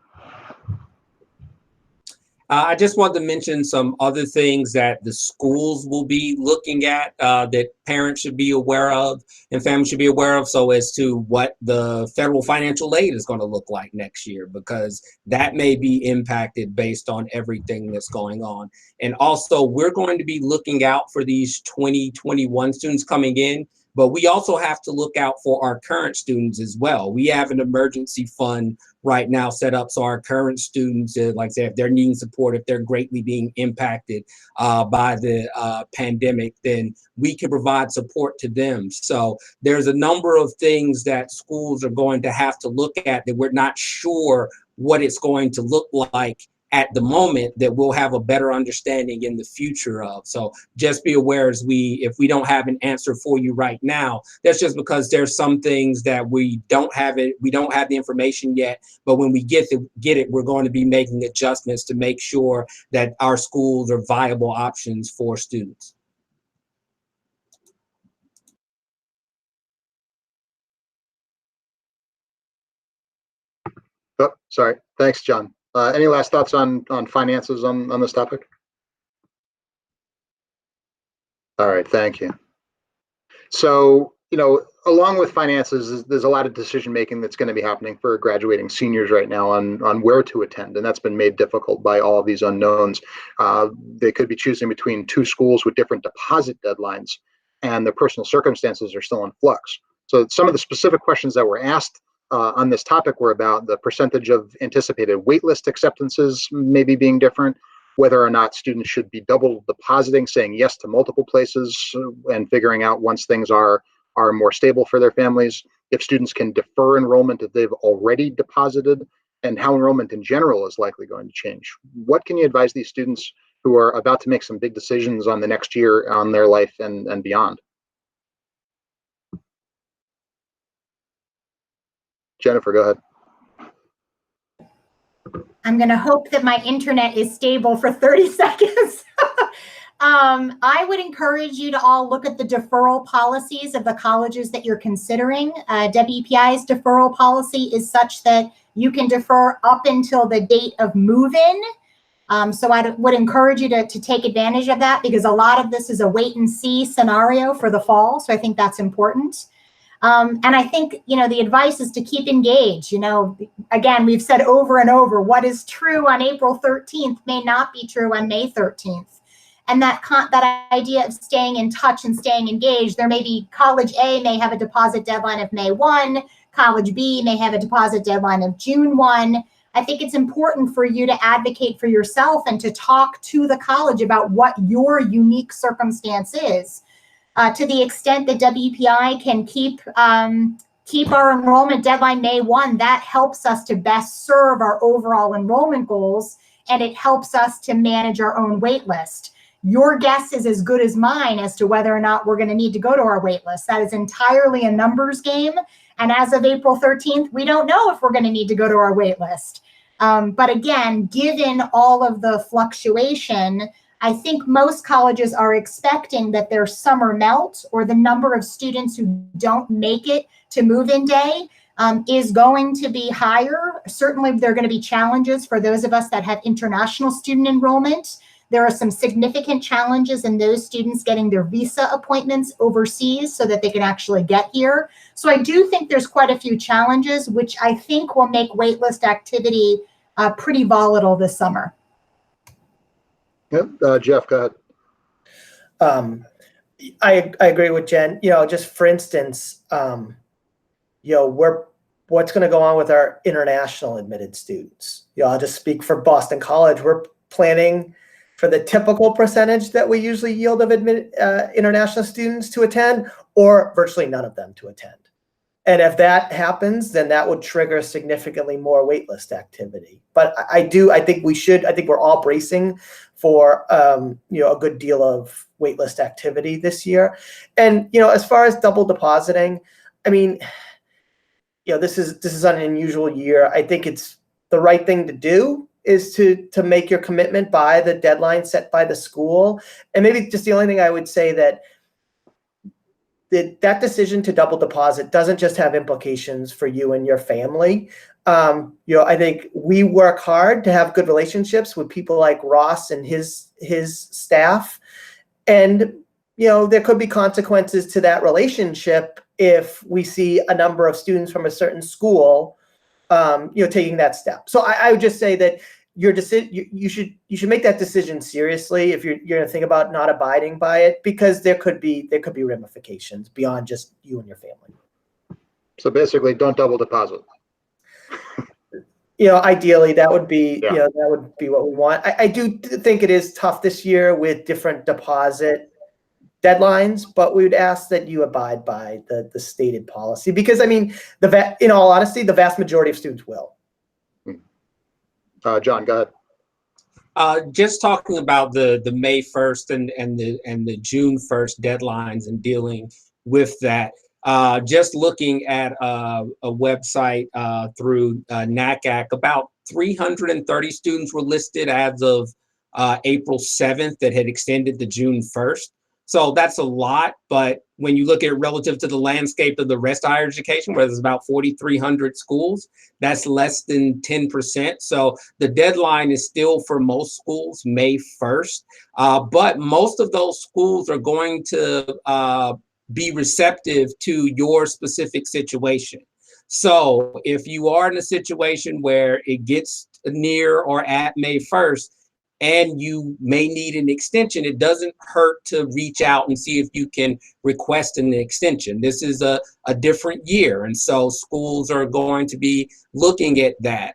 I just wanted to mention some other things that the schools will be looking at that parents should be aware of and families should be aware of, so as to what the federal financial aid is going to look like next year, because that may be impacted based on everything that's going on. And also, we're going to be looking out for these 2021 students coming in, but we also have to look out for our current students as well. We have an emergency fund right now set up so our current students, like I said, if they're needing support, if they're greatly being impacted by the pandemic, then we can provide support to them. So there's a number of things that schools are going to have to look at that we're not sure what it's going to look like at the moment, that we'll have a better understanding in the future of. So just be aware, if we don't have an answer for you right now, that's just because there's some things that we don't have the information yet, but when we get it, we're going to be making adjustments to make sure that our schools are viable options for students. Oh, sorry. Thanks, John. Any last thoughts on finances on this topic? All right, thank you. So, you know, along with finances, there's a lot of decision making that's going to be happening for graduating seniors right now on where to attend, and that's been made difficult by all of these unknowns. They could be choosing between two schools with different deposit deadlines, and their personal circumstances are still in flux. So some of the specific questions that were asked on this topic were about the percentage of anticipated waitlist acceptances maybe being different, whether or not students should be double depositing, saying yes to multiple places, and figuring out once things are more stable for their families, if students can defer enrollment if they've already deposited, and how enrollment in general is likely going to change. What can you advise these students who are about to make some big decisions on the next year, on their life and beyond? Jennifer, go ahead. I'm going to hope that my internet is stable for 30 seconds. I would encourage you to all look at the deferral policies of the colleges that you're considering. WPI's deferral policy is such that you can defer up until the date of move-in. So I would encourage you to take advantage of that, because a lot of this is a wait and see scenario for the fall. So I think that's important. And I think, you know, the advice is to keep engaged. You know, again, we've said over and over, what is true on April 13th may not be true on May 13th. And that idea of staying in touch and staying engaged, there may be college A may have a deposit deadline of May 1, college B may have a deposit deadline of June 1. I think it's important for you to advocate for yourself and to talk to the college about what your unique circumstance is. To the extent that WPI can keep our enrollment deadline May 1, that helps us to best serve our overall enrollment goals, and it helps us to manage our own wait list. Your guess is as good as mine as to whether or not we're going to need to go to our wait list. That is entirely a numbers game. And as of April 13th, we don't know if we're going to need to go to our wait list. But again, given all of the fluctuation, I think most colleges are expecting that their summer melt, or the number of students who don't make it to move-in day, is going to be higher. Certainly, there are going to be challenges for those of us that have international student enrollment. There are some significant challenges in those students getting their visa appointments overseas so that they can actually get here. So I do think there's quite a few challenges, which I think will make waitlist activity pretty volatile this summer. Yep, Jeff, go ahead. I agree with Jen. Just for instance, what's going to go on with our international admitted students? I'll just speak for Boston College. We're planning for the typical percentage that we usually yield of international students to attend, or virtually none of them to attend. And if that happens, then that would trigger significantly more waitlist activity. But I think we're all bracing for a good deal of waitlist activity this year. And as far as double depositing, I mean, this is an unusual year. I think it's the right thing to do is to make your commitment by the deadline set by the school. And maybe just the only thing I would say that decision to double deposit doesn't just have implications for you and your family. I think we work hard to have good relationships with people like Ross and his staff. And, there could be consequences to that relationship if we see a number of students from a certain school, taking that step. So I would just say that your decision, you should make that decision seriously if you're going to think about not abiding by it, because there could be ramifications beyond just you and your family. So basically, don't double deposit. Ideally, that would be that would be what we want. I do think it is tough this year with different deposit deadlines, but we would ask that you abide by the stated policy, because I mean, in all honesty, the vast majority of students will. John, go ahead. Just talking about the May 1st and the June 1st deadlines and dealing with that. Just looking at a website through NACAC, about 330 students were listed as of April 7th that had extended to June 1st. So that's a lot, but when you look at it relative to the landscape of the rest of higher education, where there's about 4,300 schools, that's less than 10%. So the deadline is still for most schools May 1st, but most of those schools are going to be receptive to your specific situation. So if you are in a situation where it gets near or at May 1st, and you may need an extension, it doesn't hurt to reach out and see if you can request an extension. This is a different year, and so schools are going to be looking at that.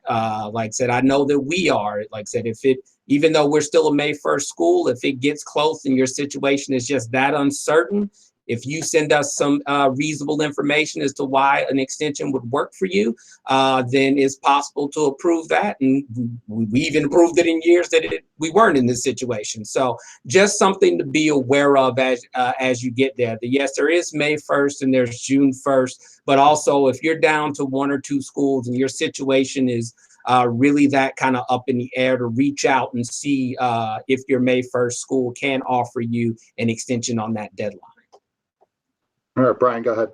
Like I said, I know that we are. Like I said, even though we're still a May 1st school, if it gets close and your situation is just that uncertain, if you send us some reasonable information as to why an extension would work for you, then it's possible to approve that. And we even approved it in years that we weren't in this situation. So just something to be aware of as you get there. Yes, there is May 1st and there's June 1st, but also if you're down to one or two schools and your situation is really that kind of up in the air, to reach out and see if your May 1st school can offer you an extension on that deadline. All right, Brian, go ahead.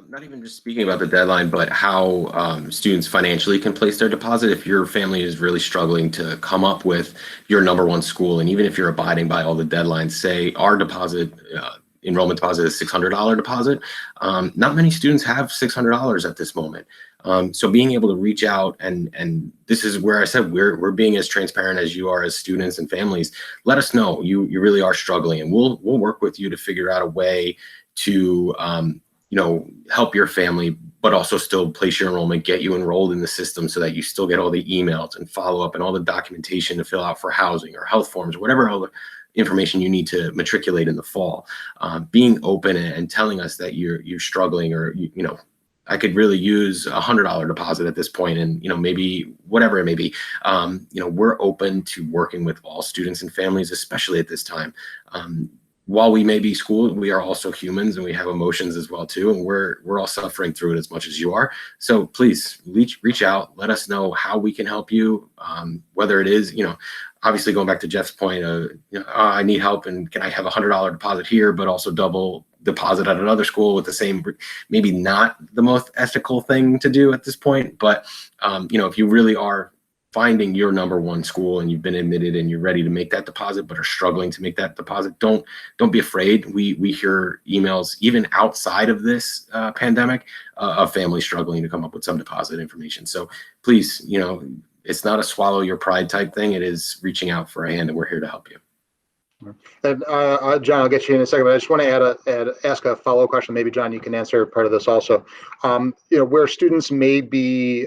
Not even just speaking about the deadline, but how students financially can place their deposit. If your family is really struggling to come up with your number one school, and even if you're abiding by all the deadlines, say our deposit, enrollment deposit is $600 deposit. Not many students have $600 at this moment. So being able to reach out, and this is where I said we're being as transparent as you are as students and families. Let us know you really are struggling, and we'll work with you to figure out a way to help your family, but also still place your enrollment, get you enrolled in the system so that you still get all the emails and follow up and all the documentation to fill out for housing or health forms, or whatever other information you need to matriculate in the fall. Being open and telling us that you're struggling, or I could really use $100 deposit at this point, and maybe whatever it may be. We're open to working with all students and families, especially at this time. While we may be school, we are also humans, and we have emotions as well too, and we're all suffering through it as much as you are. So please reach out, let us know how we can help you. Whether it is, obviously going back to Jeff's point of, I need help, and can I have $100 deposit here, but also double deposit at another school with the same, maybe not the most ethical thing to do at this point. But, if you really are finding your number one school and you've been admitted and you're ready to make that deposit but are struggling to make that deposit, don't be afraid. We hear emails even outside of this pandemic of families struggling to come up with some deposit information. So please, it's not a swallow your pride type thing. It is reaching out for a hand, and we're here to help you. And John, I'll get you in a second, but I just want to ask a follow-up question. Maybe John, you can answer part of this also. Where students may be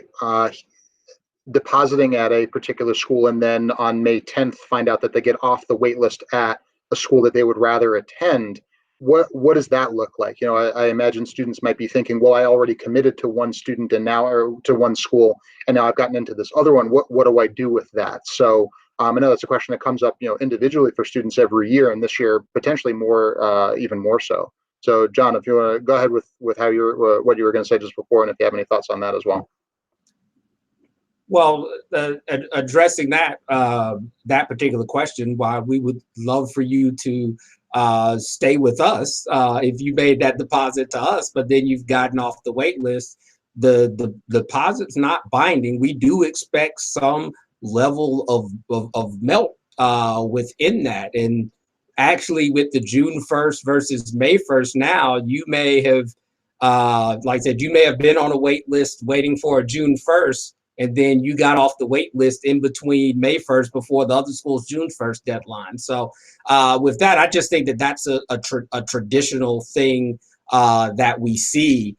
depositing at a particular school and then on May 10th find out that they get off the wait list at a school that they would rather attend, what does that look like? I imagine students might be thinking, well, I already committed to one student and now, or to one school, and now I've gotten into this other one. What do I do with that? So I know that's a question that comes up, individually for students every year, and this year potentially more, even more so. So John, if you want to go ahead with how what you were going to say just before, and if you have any thoughts on that as well. Well, addressing that particular question, why we would love for you to stay with us if you made that deposit to us, but then you've gotten off the wait list. The deposit's not binding. We do expect some level of melt within that. And actually, with the June 1st versus May 1st, now you may have, like I said, you may have been on a wait list waiting for a June 1st. And then you got off the wait list in between May 1st before the other school's June 1st deadline. So with that, I just think that that's a traditional thing that we see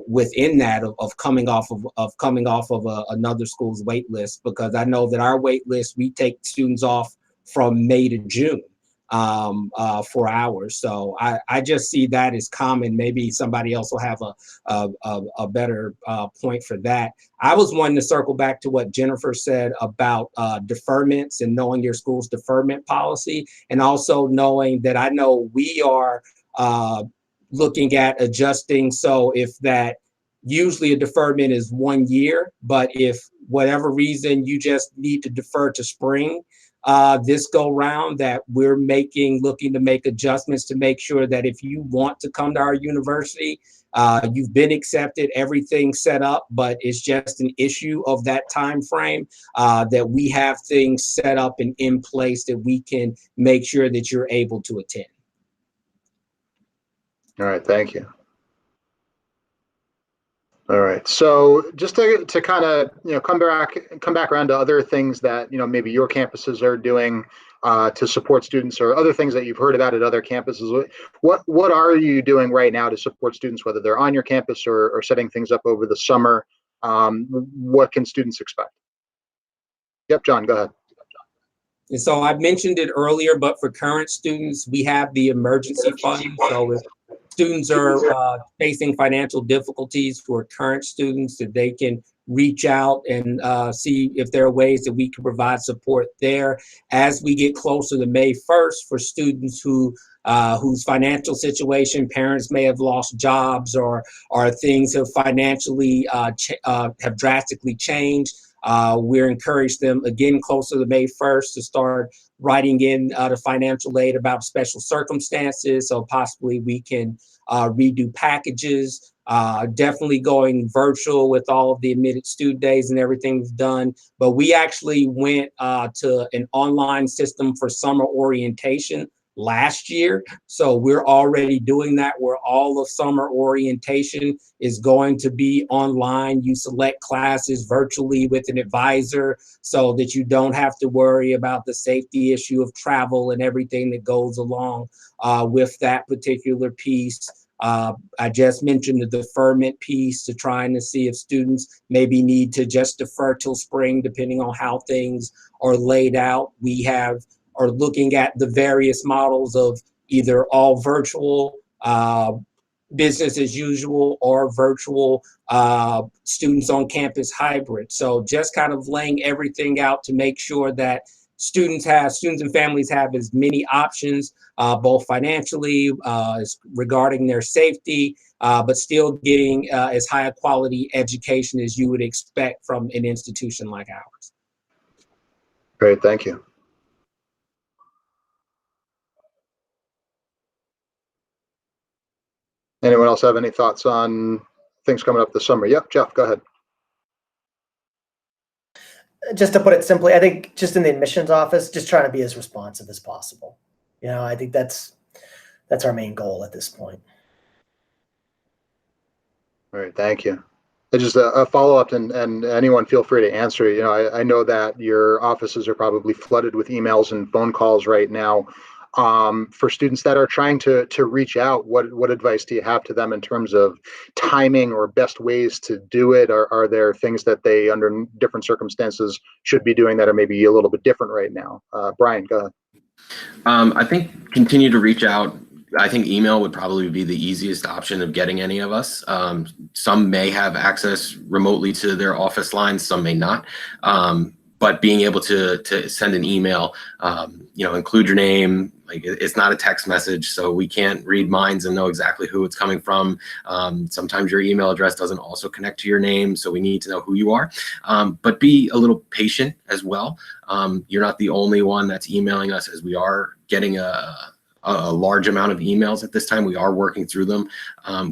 within that of coming off of another school's wait list, because I know that our wait list, we take students off from May to June for hours. So I just see that as common. Maybe somebody else will have a better point for that. I was wanting to circle back to what Jennifer said about deferments and knowing your school's deferment policy, and also knowing that I know we are looking at adjusting. So if that, usually a deferment is 1 year, but if whatever reason you just need to defer to spring, this go round, that we're looking to make adjustments to make sure that if you want to come to our university, you've been accepted, everything's set up, but it's just an issue of that time frame, that we have things set up and in place that we can make sure that you're able to attend. All right, thank you. All right, so just to kind of come back around to other things that maybe your campuses are doing to support students, or other things that you've heard about at other campuses. What are you doing right now to support students, whether they're on your campus or setting things up over the summer? What can students expect? Yep, John, go ahead. And so I mentioned it earlier, but for current students, we have the emergency fund. So if students are facing financial difficulties, for current students, that they can reach out and see if there are ways that we can provide support there. As we get closer to May 1st, for students whose financial situation, parents may have lost jobs, or things have financially have drastically changed, we're encouraged them again closer to May 1st to start writing in the financial aid about special circumstances. So possibly we can redo packages, definitely going virtual with all of the admitted student days and everything we've done. But we actually went to an online system for summer orientation last year. So we're already doing that, where all of summer orientation is going to be online. You select classes virtually with an advisor, so that you don't have to worry about the safety issue of travel and everything that goes along with that particular piece. I just mentioned the deferment piece, to trying to see if students maybe need to just defer till spring, depending on how things are laid out. We are looking at the various models of either all virtual, business as usual, or virtual students on campus hybrid. So just kind of laying everything out to make sure that students and families have as many options, both financially, regarding their safety, but still getting as high a quality education as you would expect from an institution like ours. Great, thank you. Anyone else have any thoughts on things coming up this summer? Yep, Jeff, go ahead. Just to put it simply, I think just in the admissions office, just trying to be as responsive as possible. I think that's our main goal at this point. All right, thank you. Just a follow-up, and anyone feel free to answer. I know that your offices are probably flooded with emails and phone calls right now. For students that are trying to reach out, what advice do you have to them in terms of timing or best ways to do it? Are there things that they, under different circumstances, should be doing that are maybe a little bit different right now? Brian, go ahead. I think continue to reach out. I think email would probably be the easiest option of getting any of us. Some may have access remotely to their office lines, some may not. But being able to send an email, include your name. Like, it's not a text message, so we can't read minds and know exactly who it's coming from. Sometimes your email address doesn't also connect to your name, so we need to know who you are. But be a little patient as well. You're not the only one that's emailing us, as we are getting a large amount of emails at this time. We are working through them.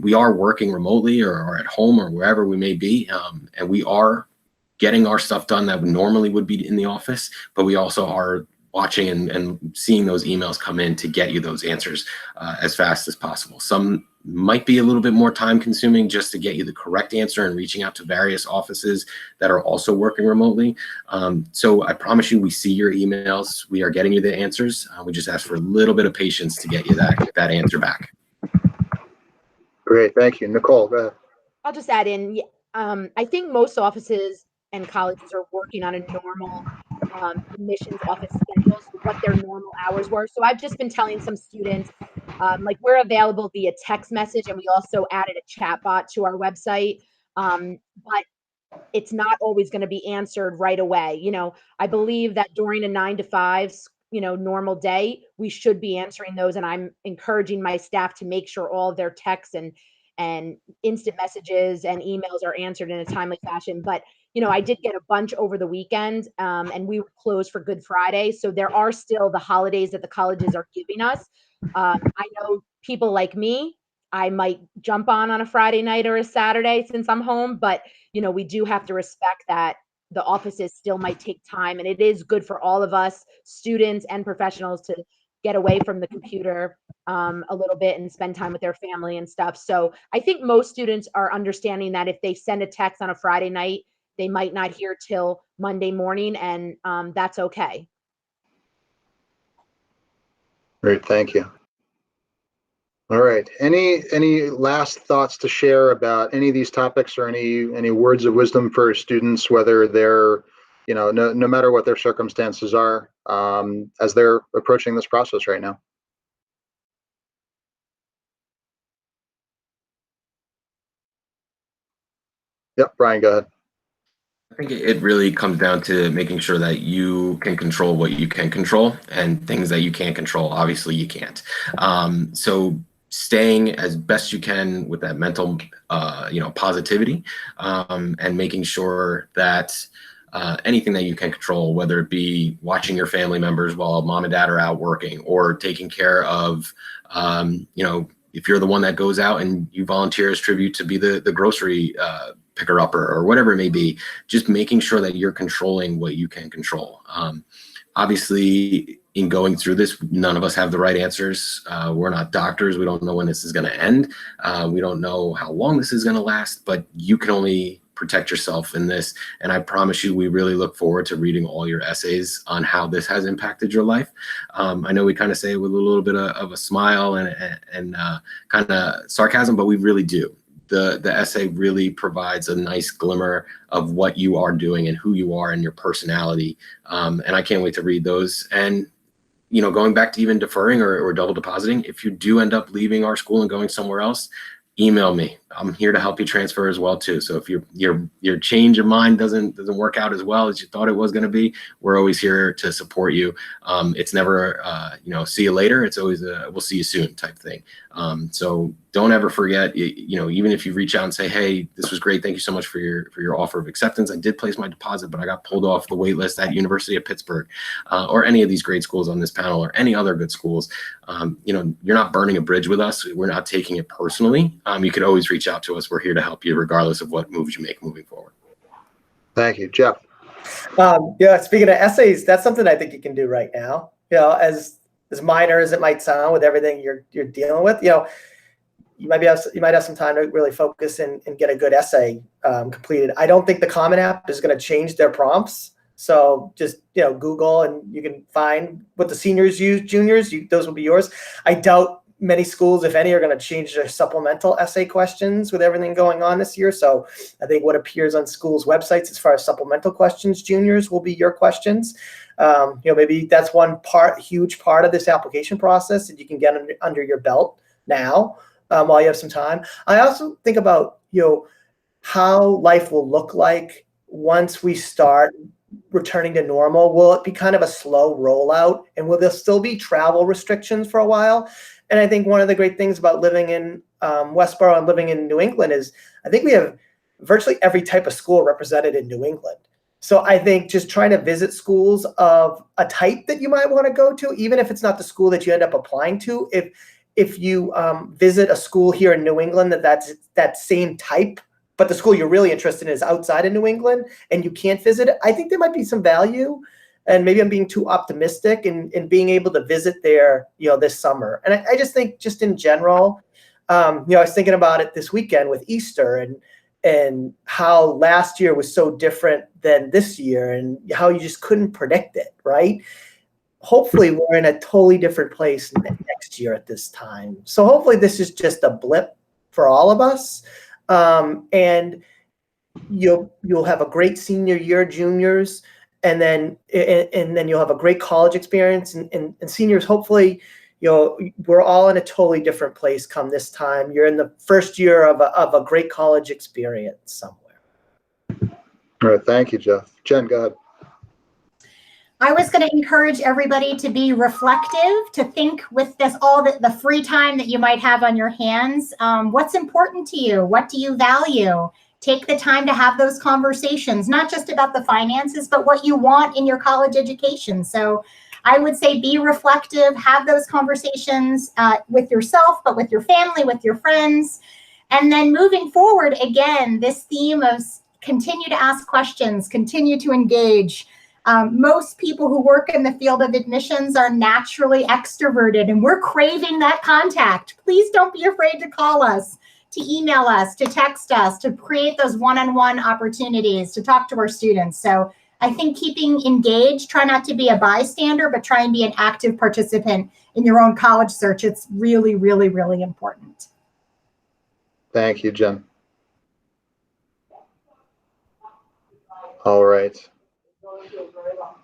We are working remotely or at home or wherever we may be, and we are getting our stuff done that normally would be in the office, but we also are watching and seeing those emails come in to get you those answers as fast as possible. Some might be a little bit more time consuming just to get you the correct answer and reaching out to various offices that are also working remotely. So I promise you, we see your emails. We are getting you the answers. We just ask for a little bit of patience to get you that answer back. Great, thank you. Nicole, go ahead. I'll just add in, I think most offices and colleges are working on a normal admissions office schedule, so what their normal hours were. So I've just been telling some students, like, we're available via text message, and we also added a chat bot to our website, but it's not always going to be answered right away. I believe that during a 9 to 5, normal day, we should be answering those, and I'm encouraging my staff to make sure all of their texts and instant messages and emails are answered in a timely fashion. But I did get a bunch over the weekend, and we were closed for Good Friday. So there are still the holidays that the colleges are giving us. I know people like me, I might jump on a Friday night or a Saturday since I'm home, but we do have to respect that the offices still might take time, and it is good for all of us, students and professionals, to get away from the computer a little bit and spend time with their family and stuff. So I think most students are understanding that if they send a text on a Friday night, they might not hear till Monday morning, and that's okay. Great, thank you. All right, any last thoughts to share about any of these topics, or any words of wisdom for students, whether they're, no matter what their circumstances are, as they're approaching this process right now? Yep, Brian, go ahead. I think it really comes down to making sure that you can control what you can control, and things that you can't control, obviously you can't. So staying as best you can with that mental, positivity, and making sure that anything that you can control, whether it be watching your family members while mom and dad are out working, or taking care of, if you're the one that goes out and you volunteer as tribute to be the grocery picker upper or whatever it may be, just making sure that you're controlling what you can control. Obviously, in going through this, none of us have the right answers. We're not doctors. We don't know when this is going to end. We don't know how long this is going to last, but you can only protect yourself in this. And I promise you, we really look forward to reading all your essays on how this has impacted your life. I know we kind of say it with a little bit of a smile and kind of sarcasm, but we really do. The essay really provides a nice glimmer of what you are doing and who you are and your personality. And I can't wait to read those. And, going back to even deferring or double depositing, if you do end up leaving our school and going somewhere else, email me. I'm here to help you transfer as well too. So if your change of mind doesn't work out as well as you thought it was going to be, we're always here to support you. It's never see you later. It's always we'll see you soon type thing. So don't ever forget, even if you reach out and say, hey, this was great, thank you so much for your offer of acceptance. I did place my deposit, but I got pulled off the wait list at University of Pittsburgh, or any of these great schools on this panel, or any other good schools. You're not burning a bridge with us. We're not taking it personally. You can always reach out to us. We're here to help you regardless of what moves you make moving forward. Thank you, Jeff. Yeah, speaking of essays, that's something I think you can do right now. As minor as it might sound with everything you're dealing with, you might have some time to really focus and get a good essay completed. I don't think the Common App is going to change their prompts. So just Google and you can find what the seniors use, juniors, those will be yours. I doubt many schools, if any, are going to change their supplemental essay questions with everything going on this year. So I think what appears on schools' websites as far as supplemental questions, juniors, will be your questions. Maybe that's one huge part of this application process that you can get under your belt now while you have some time. I also think about how life will look like once we start returning to normal. Will it be kind of a slow rollout, and will there still be travel restrictions for a while? And I think one of the great things about living in Westborough and living in New England is I think we have virtually every type of school represented in New England. So I think just trying to visit schools of a type that you might want to go to, even if it's not the school that you end up applying to, if you visit a school here in New England that's that same type, but the school you're really interested in is outside of New England and you can't visit it, I think there might be some value. And maybe I'm being too optimistic in being able to visit there, this summer. And I just think, just in general, I was thinking about it this weekend with Easter and how last year was so different than this year and how you just couldn't predict it, right? Hopefully we're in a totally different place next year at this time. So hopefully this is just a blip for all of us. And you'll have a great senior year, juniors. And then you'll have a great college experience, and seniors, hopefully, we're all in a totally different place come this time. You're in the first year of a great college experience somewhere. All right, thank you, Jeff. Jen, go ahead. I was going to encourage everybody to be reflective, to think with this, all the free time that you might have on your hands. What's important to you? What do you value? Take the time to have those conversations, not just about the finances, but what you want in your college education. So I would say be reflective, have those conversations with yourself, but with your family, with your friends. And then moving forward, again, this theme of continue to ask questions, continue to engage. Most people who work in the field of admissions are naturally extroverted, and we're craving that contact. Please don't be afraid to call us, to email us, to text us, to create those one-on-one opportunities to talk to our students. So I think keeping engaged, try not to be a bystander, but try and be an active participant in your own college search. It's really, really, really important. Thank you, Jen. All right.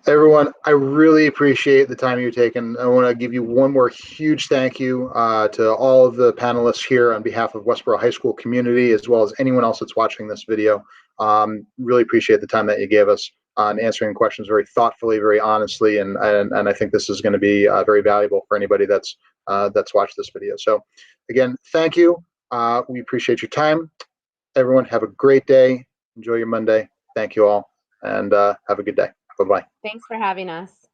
Everyone, I really appreciate the time you've taken. I want to give you one more huge thank you to all of the panelists here on behalf of Westborough High School community, as well as anyone else that's watching this video. Really appreciate the time that you gave us on answering questions very thoughtfully, very honestly, and I think this is going to be very valuable for anybody that's watched this video. So again, thank you. We appreciate your time. Everyone, have a great day. Enjoy your Monday. Thank you all, and have a good day. Bye-bye. Thanks for having us.